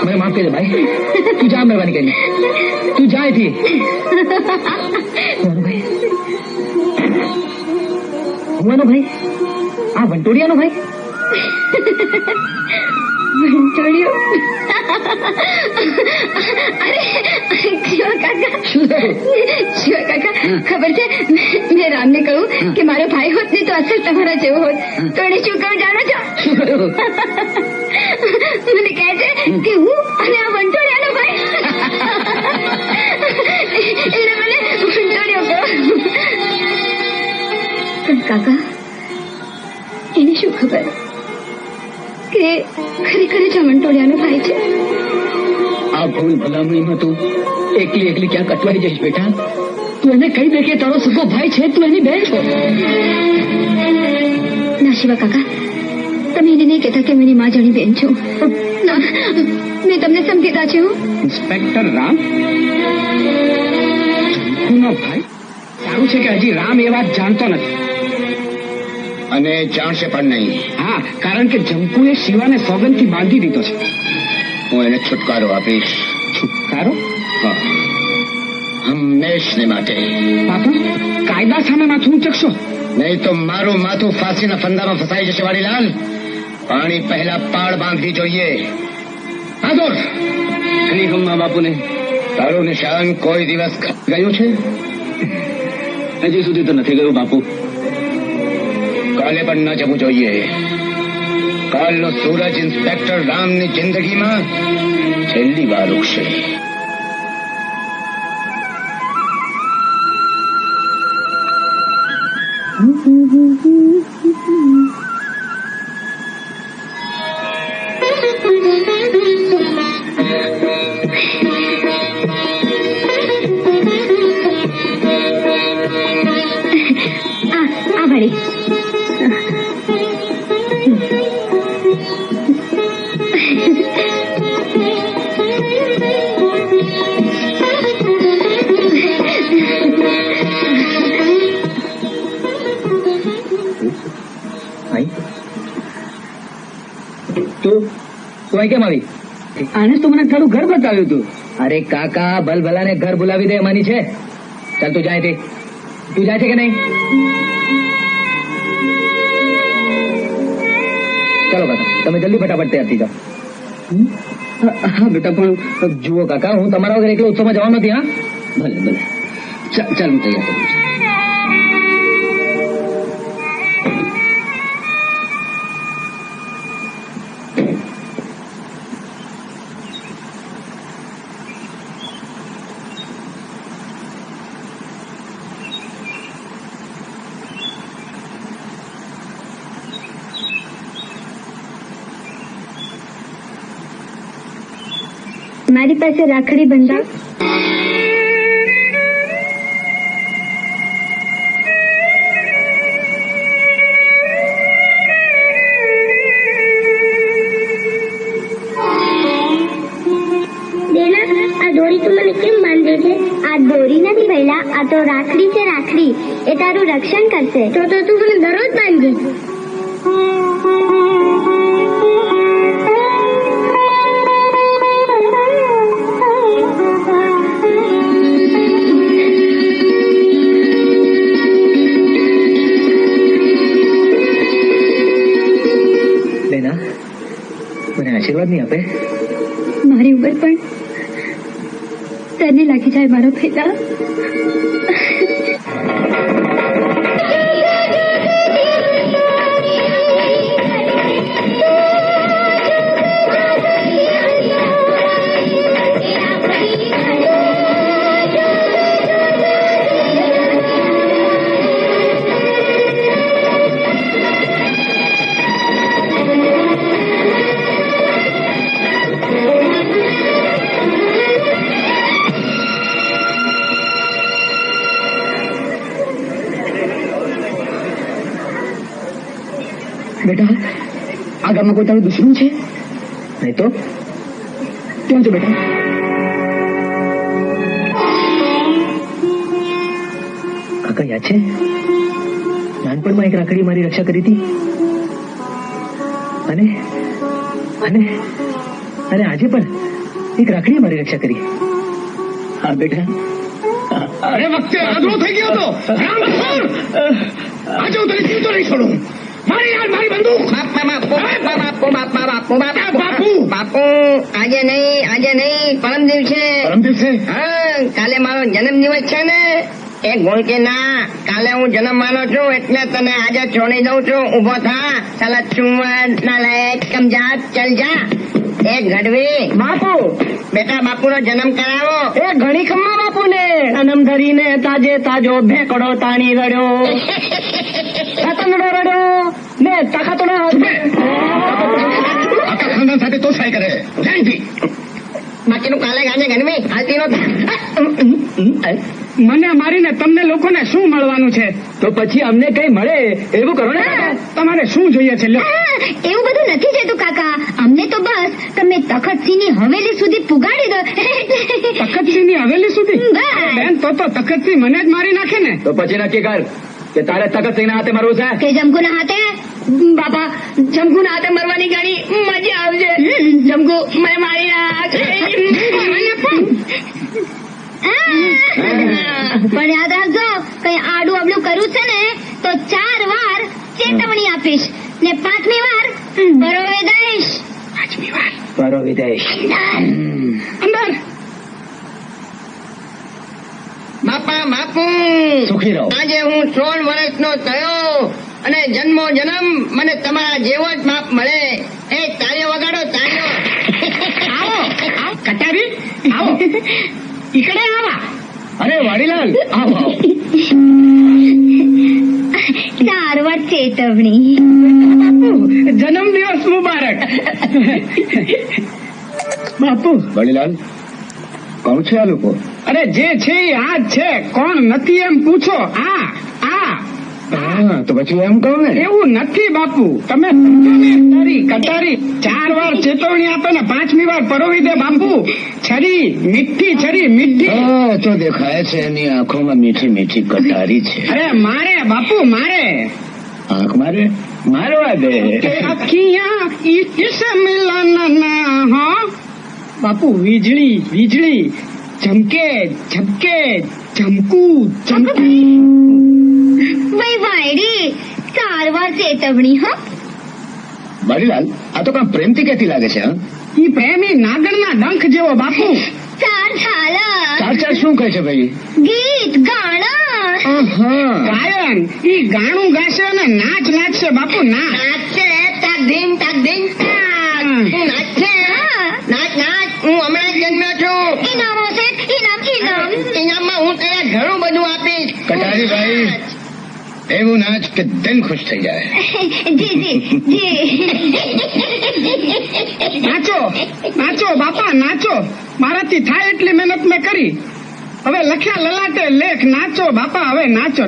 મને માફ કરી દે ભાઈ. તું જા મહેરબાની કરીને. તું જા અહીંથી. હુંવાનો ભાઈ? આ વંટોડિયાનો ભાઈ? વંટોડિયો? અરે શિવા કાકા, શિવા કાકા ખબર છે મેં રામને કહ્યું કે મારો ભાઈ હોત ને તો અસલ તમારા જેવો હોત. તો એને શું કહું જાણો છો? મને કહે છે કે હું અને આ વંટોડિયાનો ભાઈ. એને મને વંટોડિયો કહો. પણ કાકા એને શું ખબર કે ખરેખર જ વંટોડિયાનો ભાઈ છે. આ ભૂલ ભલામણીમાં તું એકલી ક્યાં કટવાઈ જઈશ બેટા. તું એને કહી દે કે તારો સગો ભાઈ છે, તું એની બહેન છો. ના શિવા કાકા, તમે એને નહીં કહેતા કે હું એની માં જાણી બેન છું. ના, મેં તમને સમજીતા છે. ઇન્સ્પેક્ટર રામ જંકુનો ભાઈ? સારું છે કે હજી રામ એ વાત જાણતો નથી. અને જાણશે પણ નહીં. હા, કારણ કે જંકુએ શિવાને સોગંદથી બાંધી દીધો છે. હું એને છુટકારો આપીશ. છુટકારો? હા, હંમેશને માટે. બાપુ, કાયદા સામે માથું ઉંચકશો? નહીં તો મારું માથું ફાંસીના ફંદામાં ફસાઈ જશે. વાડીલાલ, પાણી પહેલા પાળ બાંધવી જોઈએ. હાજર ખમા બાપુને તારું નિશાન કોઈ દિવસ ગયું છે? હજી સુધી તો નથી ગયું બાપુ. કાલે પણ ન જવું જોઈએ. કાલનો સૂરજ ઇન્સ્પેક્ટર રામની જિંદગીમાં છેલ્લી વાર ઉગશે. આ ભળી. તું અહીં કેમ આવી? આને તો મને તારું ઘર બતાવ્યું હતું. અરે કાકા, ભલભલાને ઘર બોલાવી દે માની છે. ચાલ તું જાય. તું જાય છે કે નહીં? ચાલો કાકા, તમે જલ્દી ફટાફટ તૈયાર થઈ જાઓ. હા બેટા, પણ જુઓ કાકા, હું તમારા વગર એકલો ઉત્સવમાં જવાનો નથી. હા, ભલે ભલે. ચાલ હું તૈયાર કરું છું. મારી પાસે રાખડી બંધાવ. આ દોરી તું મને કેમ બાંધે છે? આ દોરી નથી ભૈલા, આ તો રાખડી છે. રાખડી એ તારું રક્ષણ કરશે. તો તું મને દરરોજ બાંધજે. મને આશીર્વાદ નહીં આપે? મારી ઉંમર પણ તને લાગી જાય મારો ભેલા. બેટા, આ ગામમાં કોઈ તારું દુશ્મન છે? નહીં તો કેમ છે બેટા? કાકા યાદ છે, નાનપણમાં એક રાખડી મારી રક્ષા કરી હતી, અને અને અને આજે પણ એક રાખડી મારી રક્ષા કરી. હા બેટા. અરે વખતે આદરો થઈ ગયો હતો. આજે હું તને જીવતો નહીં છોડું. મારી બંદૂક. બાપુ, આજે નહીં પરમ દિવસે. હા, કાલે મારો જન્મદિવસ છે ને. એ ગોળ કે ના, કાલે હું જન્મવાનો છું એટલે તને આજે છોડી દઉં છું. ઉભો થા. ચાલા ચુંવર ના લાયક કમજાત ચલ જા. એ ઘડવી બાપુ, બેટા બાપુનો જન્મ કરાવો. એ ઘણી ખમ્મા બાપુને જન્મ ધરીને તાજે તાજો ભેકડો તાણી રડ્યો. રતનડો રડ્યો ને તખતડો સાથે તો સાઈ કરે. બાકીનું કાલે ગાજે ઘડવી હાલતી નો. મને મારીને તમને લોકોને શું મળવાનું છે? તો પછી અમને કઈ મળે એવું કરો ને કાકા. તમારે શું જોઈએ છે લ્યો? એવું બધું નથી જતું કાકા. અમને તો બસ તમે તખતસિંહની હવેલી સુધી પુગાડી દો. તખતસિંહની હવેલી સુધી? બસ. બેન તો તખતસિંહ મને જ મારી નાખે ને. તો પછી નક્કી કર કે તારે તખતસિંહના હાથે મરવું છે કે જમકુના હાથે? બાપા જમકુના હાથે મરવાની ઘણી મજા આવશે. જમકુ મેં મારી નાખ. પણ યાદ રાખજો, કઈ આડું અબડું કર્યું છે ને તો 4 વાર ચેતવણી આપીશ ને 5મી વાર પરોવી દઈશ. પરોવી દઈશ. અંદર બાપા બાપુ સુખી રહો. આજે હું 16 વર્ષનો થયો અને જન્મો જન્મ મને તમારા જેવો જ બાપ મળે. એ તાળીઓ વગાડો, તાળીઓ. આવો કટારી આવો ઈકડે આવા. અરે વાડીલાલ આવો આવો. 4 વાર ચેતવણી. જન્મદિવસ મુબારક. બાપુ વડીલાલ કોણ છે આ લોકો? અરે જે છે એ આ જ છે. કોણ નથી એમ પૂછો. આ હા તો પછી એમ કહો ને. એવું નથી બાપુ, તમે સમજો ને. તારી કટારી 4 વાર ચેતવણી આપે ને 5મી વાર પરોવી દે બાપુ. છરી મીઠી, છરી મીઠી. હા તો દેખાય છે એની આંખોમાં મીઠી મીઠી કટારી છે. અરે મારે બાપુ મારે. આંખ મારે મારવા દે. અખિયા ઇસ મિલન ના હો બાપુ. વીજળી વીજળી ચમકે ઝબકે ચમકુ ચમકી. ભાઈ વાયડી 4 વાર ચેતવણી. હા વડીલાલ આ તો કાં પ્રેમથી કહેતી લાગે છે. હા ઈ પ્રેમી નાગણના ડંખ જેવો બાપુ. 4 થાલા ચાર શું કહે છે ભાઈ? ગીત ગાણા. ગાયન ઈ ગાણું ગાશે અને નાચ નાચશે બાપુ. નાચશે તાક ધીન તાક ધીન તાક. તું નાચશે? નાચ નાચ. હું હમણાં જ જન્મ્યો છું. ઇનામો છે, ઇનામ ઇનામ. ઇનામમાં હું તને ઘણું બધું આપીશ. કટારી ભાઈ એવું નાચ કે દિલ ખુશ થઈ જાય. જી જી જી. નાચો નાચો બાપા નાચો. મારાથી થાય એટલી મહેનત મેં કરી. હવે લખ્યા લલાટે લેખ. નાચો બાપા હવે નાચો.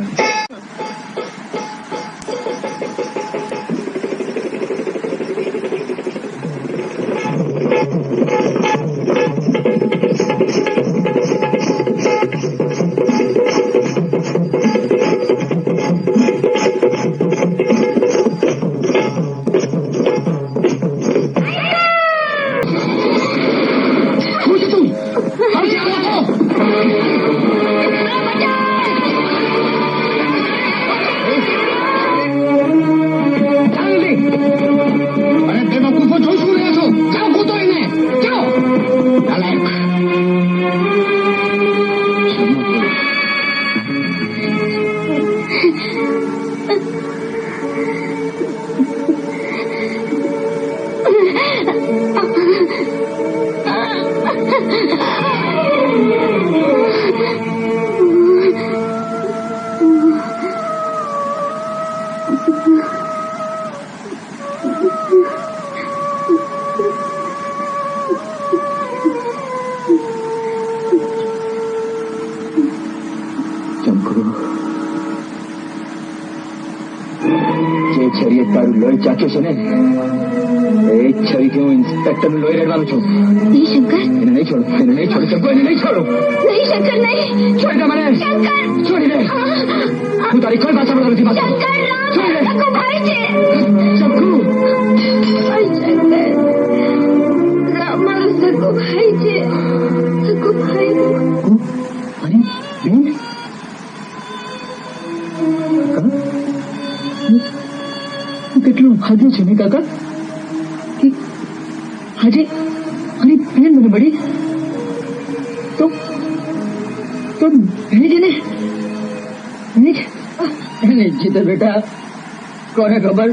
અને તે વકૂફો જોઈ શું રહ્યા છો? જાઓ કૂદો એને. જાઓ. નાલાયક. જે છરીએ તારું લોહી ચાખ્યું છે ને એ છરીથી હું ઇન્સ્પેક્ટરનું લોહી રેડવાનું છું. નહીં શંકર, એને નહીં છોડું, એને નહીં છોડું. ચંપુ એને નહીં છોડું. નહીં શંકર, નહીં. છોડી દે મને. શંકર છોડી દે. હું તારી કોઈ ભાષા બોલતો નથી. શંકર, રામ મારો સગો ભાઈ છે. ચંપુ શંકર, રામ મારો સગો ભાઈ છે. સગો ભાઈ. અરે બેન કેટલું ભાગ્ય છે ને કાકા કે આજે મારી બેન મને મળી. તો એને જીતે બેટા કોને ખબર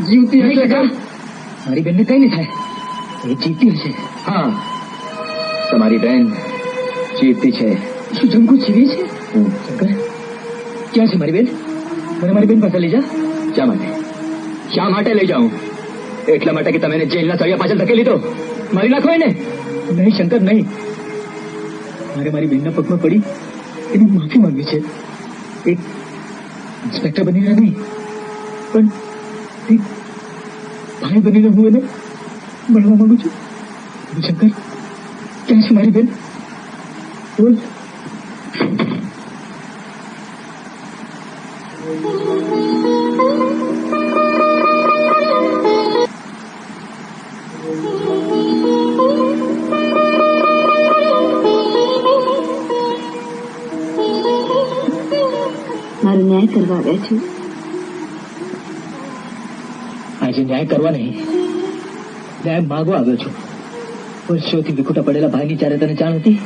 જીવતી હશે કા? મારી બેનને કઈ નહીં થાય, એ જીવતી હશે. હા તમારી બેન જીવતી છે. શું જંગુ જીવી છે? શંકર ક્યાં છે મારી બેન? મને મારી બેન પાસે લઈ જા. શા માટે? શા માટે લઈ જાઉં? એટલા માટે કે તમે એને જેલના સળિયા પાછળ ધકેલી દો, મારી નાખો એને. નહીં શંકર નહીં, મારે મારી બેનના પગમાં પડી એની માફી માંગવી છે. એક ઇન્સ્પેક્ટર બનીને નહીં, પણ એક ભાઈ બનીને હું એને મળવા માંગુ છું. શંકર, ક્યાં છે મારી બેન? બોલ. મારો ન્યાય કરવા આવ્યા છું. આજે ન્યાય કરવા નહીં, ન્યાય માગવા આવ્યો છું. વર્ષોથી વિખૂટા પડેલા ભાઈની જ્યારે તને જાણ હતી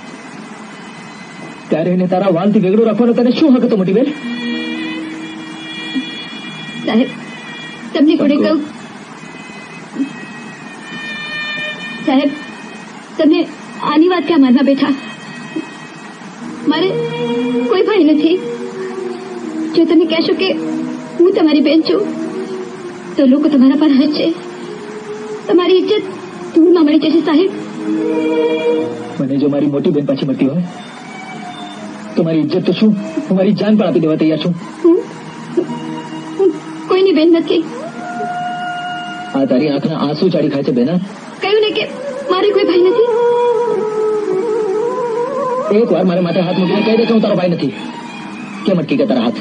ત્યારે એને તારા વાલથી વેગળો રાખવાનો તને શું હક હતો મોટી બેન? સાહેબ, તમને કોણે કહું? સાહેબ, તમે આની વાત ક્યાં માનવા બેઠા? મારે કોઈ ભાઈ નથી. જો તમે કહેશો કે હું તમારી બેન છું તો લોકો તમારા પર હસશે. તમારી ઇજ્જત ધૂળમાં મળી જશે. સાહેબ, મને જો મારી મોટી બેન પાછી મળતી હોય તો મારી ઇજ્જત તો શું, હું મારી જાન પણ આપી દેવા તૈયાર છું. હું કોઈની બેન નથી. આ તારી આંખના આંસુ ચાડી ખાય છે બેના. કહ્યું ને કે મારે કોઈ ભાઈ નથી. એક વાર મારે માથે હાથ મૂકીને કહી દે કે હું તારો ભાઈ નથી. કેમ અટકી ગયા તારા હાથ?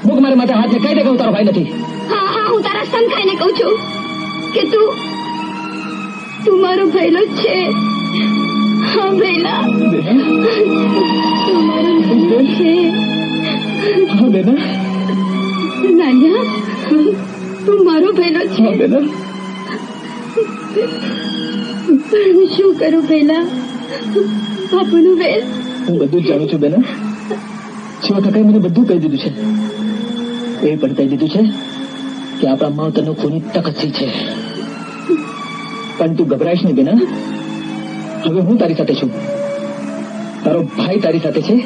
મૂક મારે માથે હાથ ને કહી દે કે હું તારો ભાઈ નથી. હા હા, હું તારા સમ ખાઈને કહું છું કે તું મારો ભૈલો જ છે. હા ભૈલા, તું મારો ભૈલો છે. હા બેના. નાન્યા, તું મારો ભૈલો છે. હા બેના. પણ હું શું કરું ભૈલા? આપણું વેલ. હું બધું જ જાણું છું બેના. શિવા કાકાએ મને બધું કહી દીધું છે. એ પણ કહી દીધું છે કે આપણા માવતરનો ખૂની તકસી છે. પણ તું ગભરાઈશ નહીં બેના. હવે હું તારી સાથે છું. તારો ભાઈ તારી સાથે છે.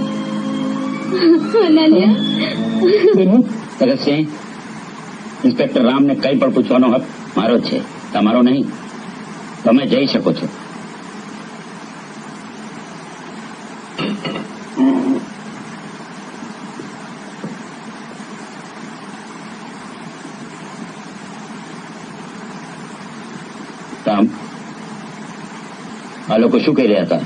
ભગતસિંહ, ઇન્સ્પેક્ટર રામને કઈ પણ પૂછવાનો હક મારો છે, તમારો નહીં. તમે જઈ શકો છો. રામ, આ લોકો શું કહી રહ્યા હતા?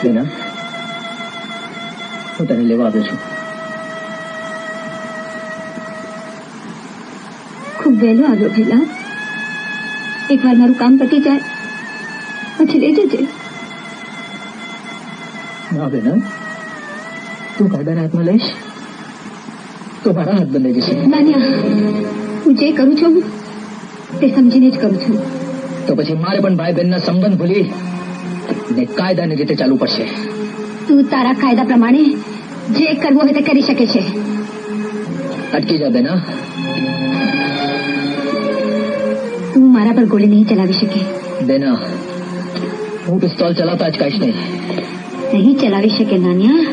બેના, હું તને લેવા આવ્યો છું. ખૂબ વહેલો આવ્યો ભેલા. એકવાર મારું કામ પતી જાય પછી લઈ જજે. ના બેના, તું કાયદાના હાથમાં લઈશ તો મારા હાથ બંધાઈ જશે. નાન્યા, હું જે કરું છું તે સમજીને જ કરું છું. તો પછી મારે પણ ભાઈ બહેનના સંબંધ ભૂલી ને કાયદાની રીતે ચાલવું પડશે. તું તારા કાયદા પ્રમાણે જે કરવું હોય તે કરી શકે છે. અટકી જા બેના. તું મારા પર ગોળી નહીં ચલાવી શકે. બેના, હું પિસ્તોલ ચલાવતા જ કાંઈશ નહીં. નહીં ચલાવી શકે નાન્યા.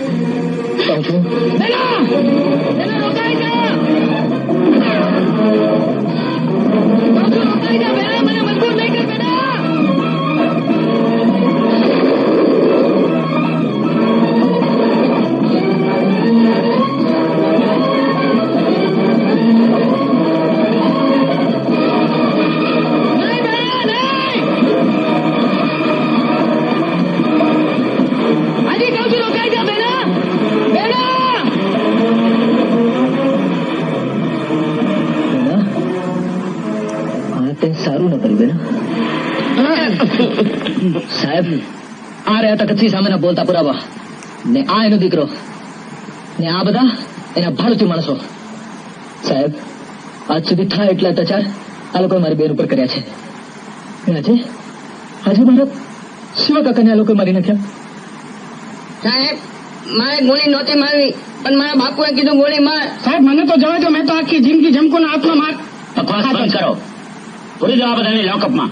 કહું છું બેના, બેના રોકાઈ જા. રોકાઈ જા બેના, મને મજબૂર નહીં કર બેના. કંઈ સારું ન કર્યું બેન. સાહેબ, આ રહ્યા તકતસિંહ સામેના બોલતા પુરાવા, ને આ એનો દીકરો, ને આ બધા એના ભાડુતી માણસો. સાહેબ, આજ સુધી થાય એટલા અત્યાચાર આ લોકોએ મારી બેન ઉપર કર્યા છે. આજે મારા શિવા કાકાને આ લોકોએ મારી નાખ્યા. સાહેબ, મારે ગોળી નહોતી મારવી, પણ મારા બાપુએ કીધું ગોળી માર. સાહેબ મને તો જવા દો, મેં તો આખી જિંદગી જમકોના હાથમાં માર. બકવાસ બંધ કરો. પૂરી જવા બધાને લોકઅપમાં.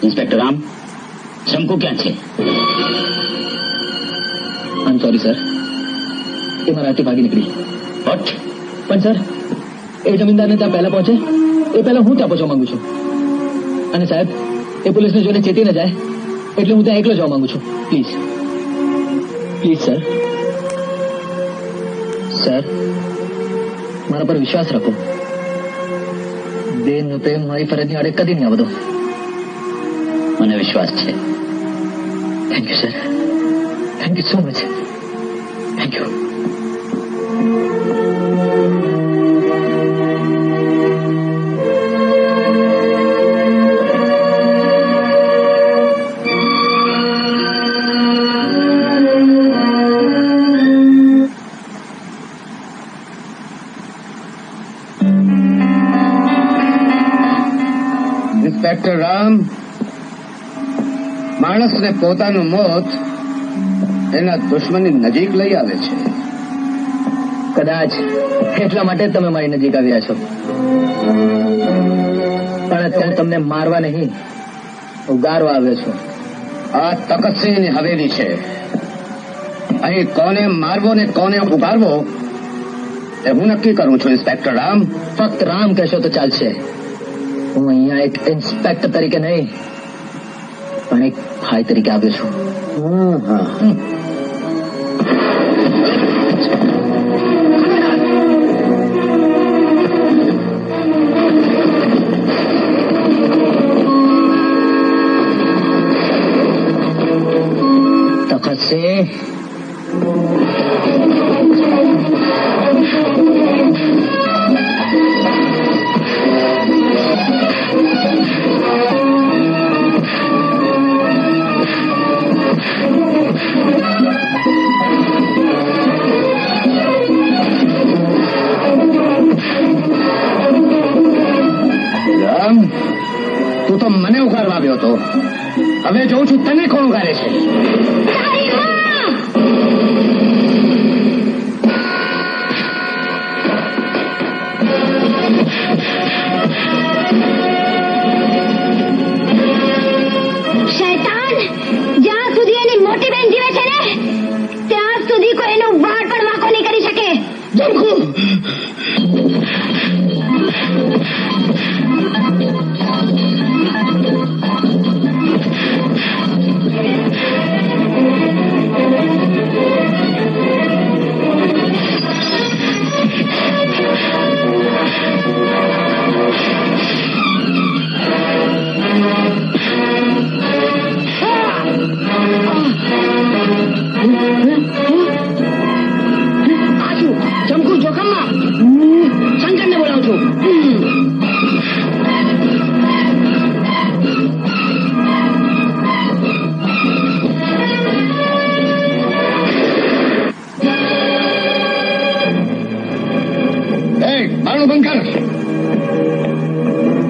ઇન્સ્પેક્ટર રામ, શંકુ ક્યાં છે? આમ સોરી સર, એ મારા હાથથી ભાગી નીકળી. વોટ? પણ સર, એ જમીનદારને ત્યાં પહેલા પહોંચે એ પહેલા હું ત્યાં પહોંચવા માંગુ છું. અને સાહેબ, એ પોલીસને જોઈને ચેતી ન જાય એટલે હું ત્યાં એકલો જવા માંગુ છું. Please please sir. સર, મારા પર વિશ્વાસ રાખો. બેનનો પ્રેમ મારી ફરજની આડે કદી નહીં આવતો. મને વિશ્વાસ છે. Thank you sir, thank you so much. Thank you. Inspector Ram, માણસને પોતાનું મોત એના દુશ્મનની નજીક લઈ આવે છે. કદાચ એટલા માટે જ તમે મારી નજીક આવ્યા છો. પણ અત્યારે તમને મારવા નહીં, ઉગારવા આવ્યો છું. આ તકતસિંહની હવેલી છે. અહીં કોને મારવો ને કોને ઉગારવો એ હું નક્કી કરું છું. ઇન્સ્પેક્ટર રામ, ફક્ત રામ કહેશો તો ચાલશે. હું અહીંયા એક ઇન્સ્પેક્ટર તરીકે નહીં, પણ એક ભાઈ તરીકે આવ્યો છું. તકતસિંહ, તું તો મને ઉગારવા આવ્યો હતો. હવે જોઉં છું તને કોણ ઉગારે છે. શૈતાન, જ્યાં સુધી એની મોટી બેન જીવે છે ને ત્યાં સુધી કોઈ એનો વાળ પણ વાંકો નહીં કરી શકે. જમકુ, જમકુ જોખમમાં. શંકરને બોલાવું છું. બારણું બંધ કર.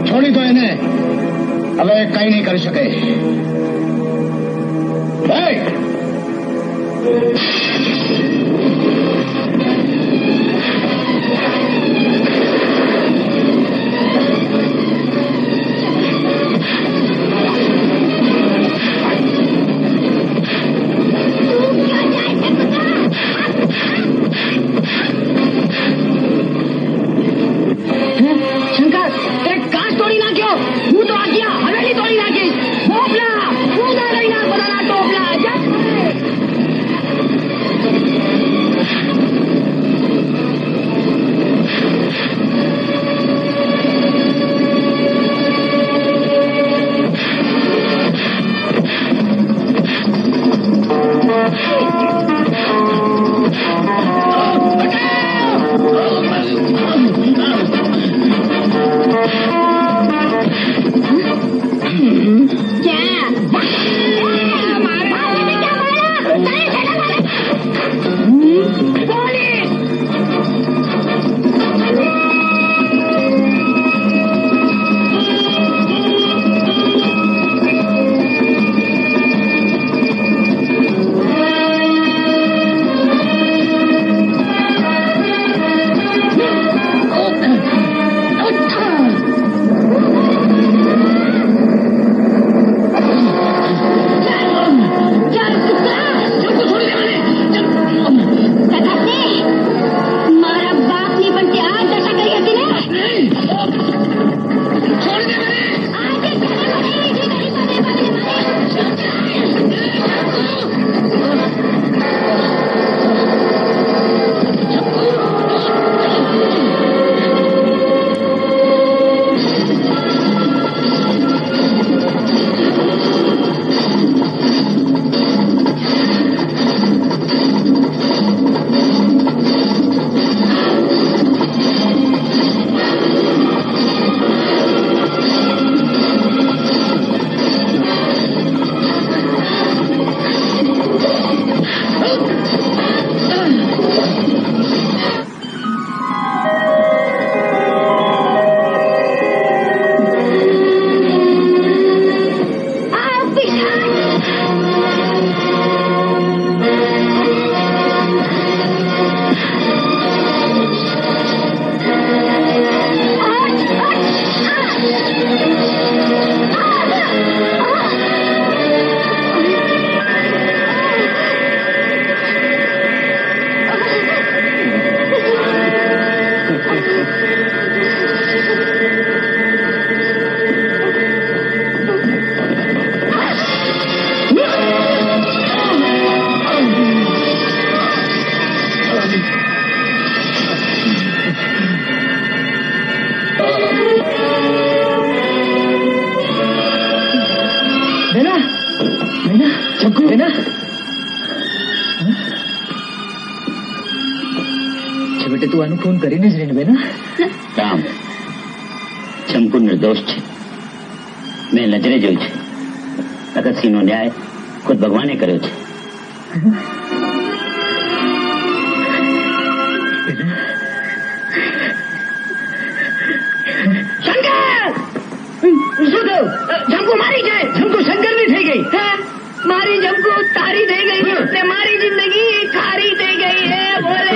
છોડી દો એને. હવે કઈ નહીં કરી શકે. શંકર, તે કાચ તોડી નાખ્યો. હું તો આ ગયા હવેલી તોડી નાખીશ. મોકલા. છેવટે તું આનું ખૂન કરીને જ રહીને બેના. રામ, ચંપુ નિર્દોષ છે. મેં નજરે જોયું છે. ભગતસિંહનો ન્યાય ખુદ ભગવાને કર્યો છે. શું થયું? જમકુ મારી છે. જમકુ શંકરની થઈ ગઈ. મારી જમકુ તારી થઈ ગઈ ને મારી જિંદગી ખારી થઈ ગઈ હે બોલે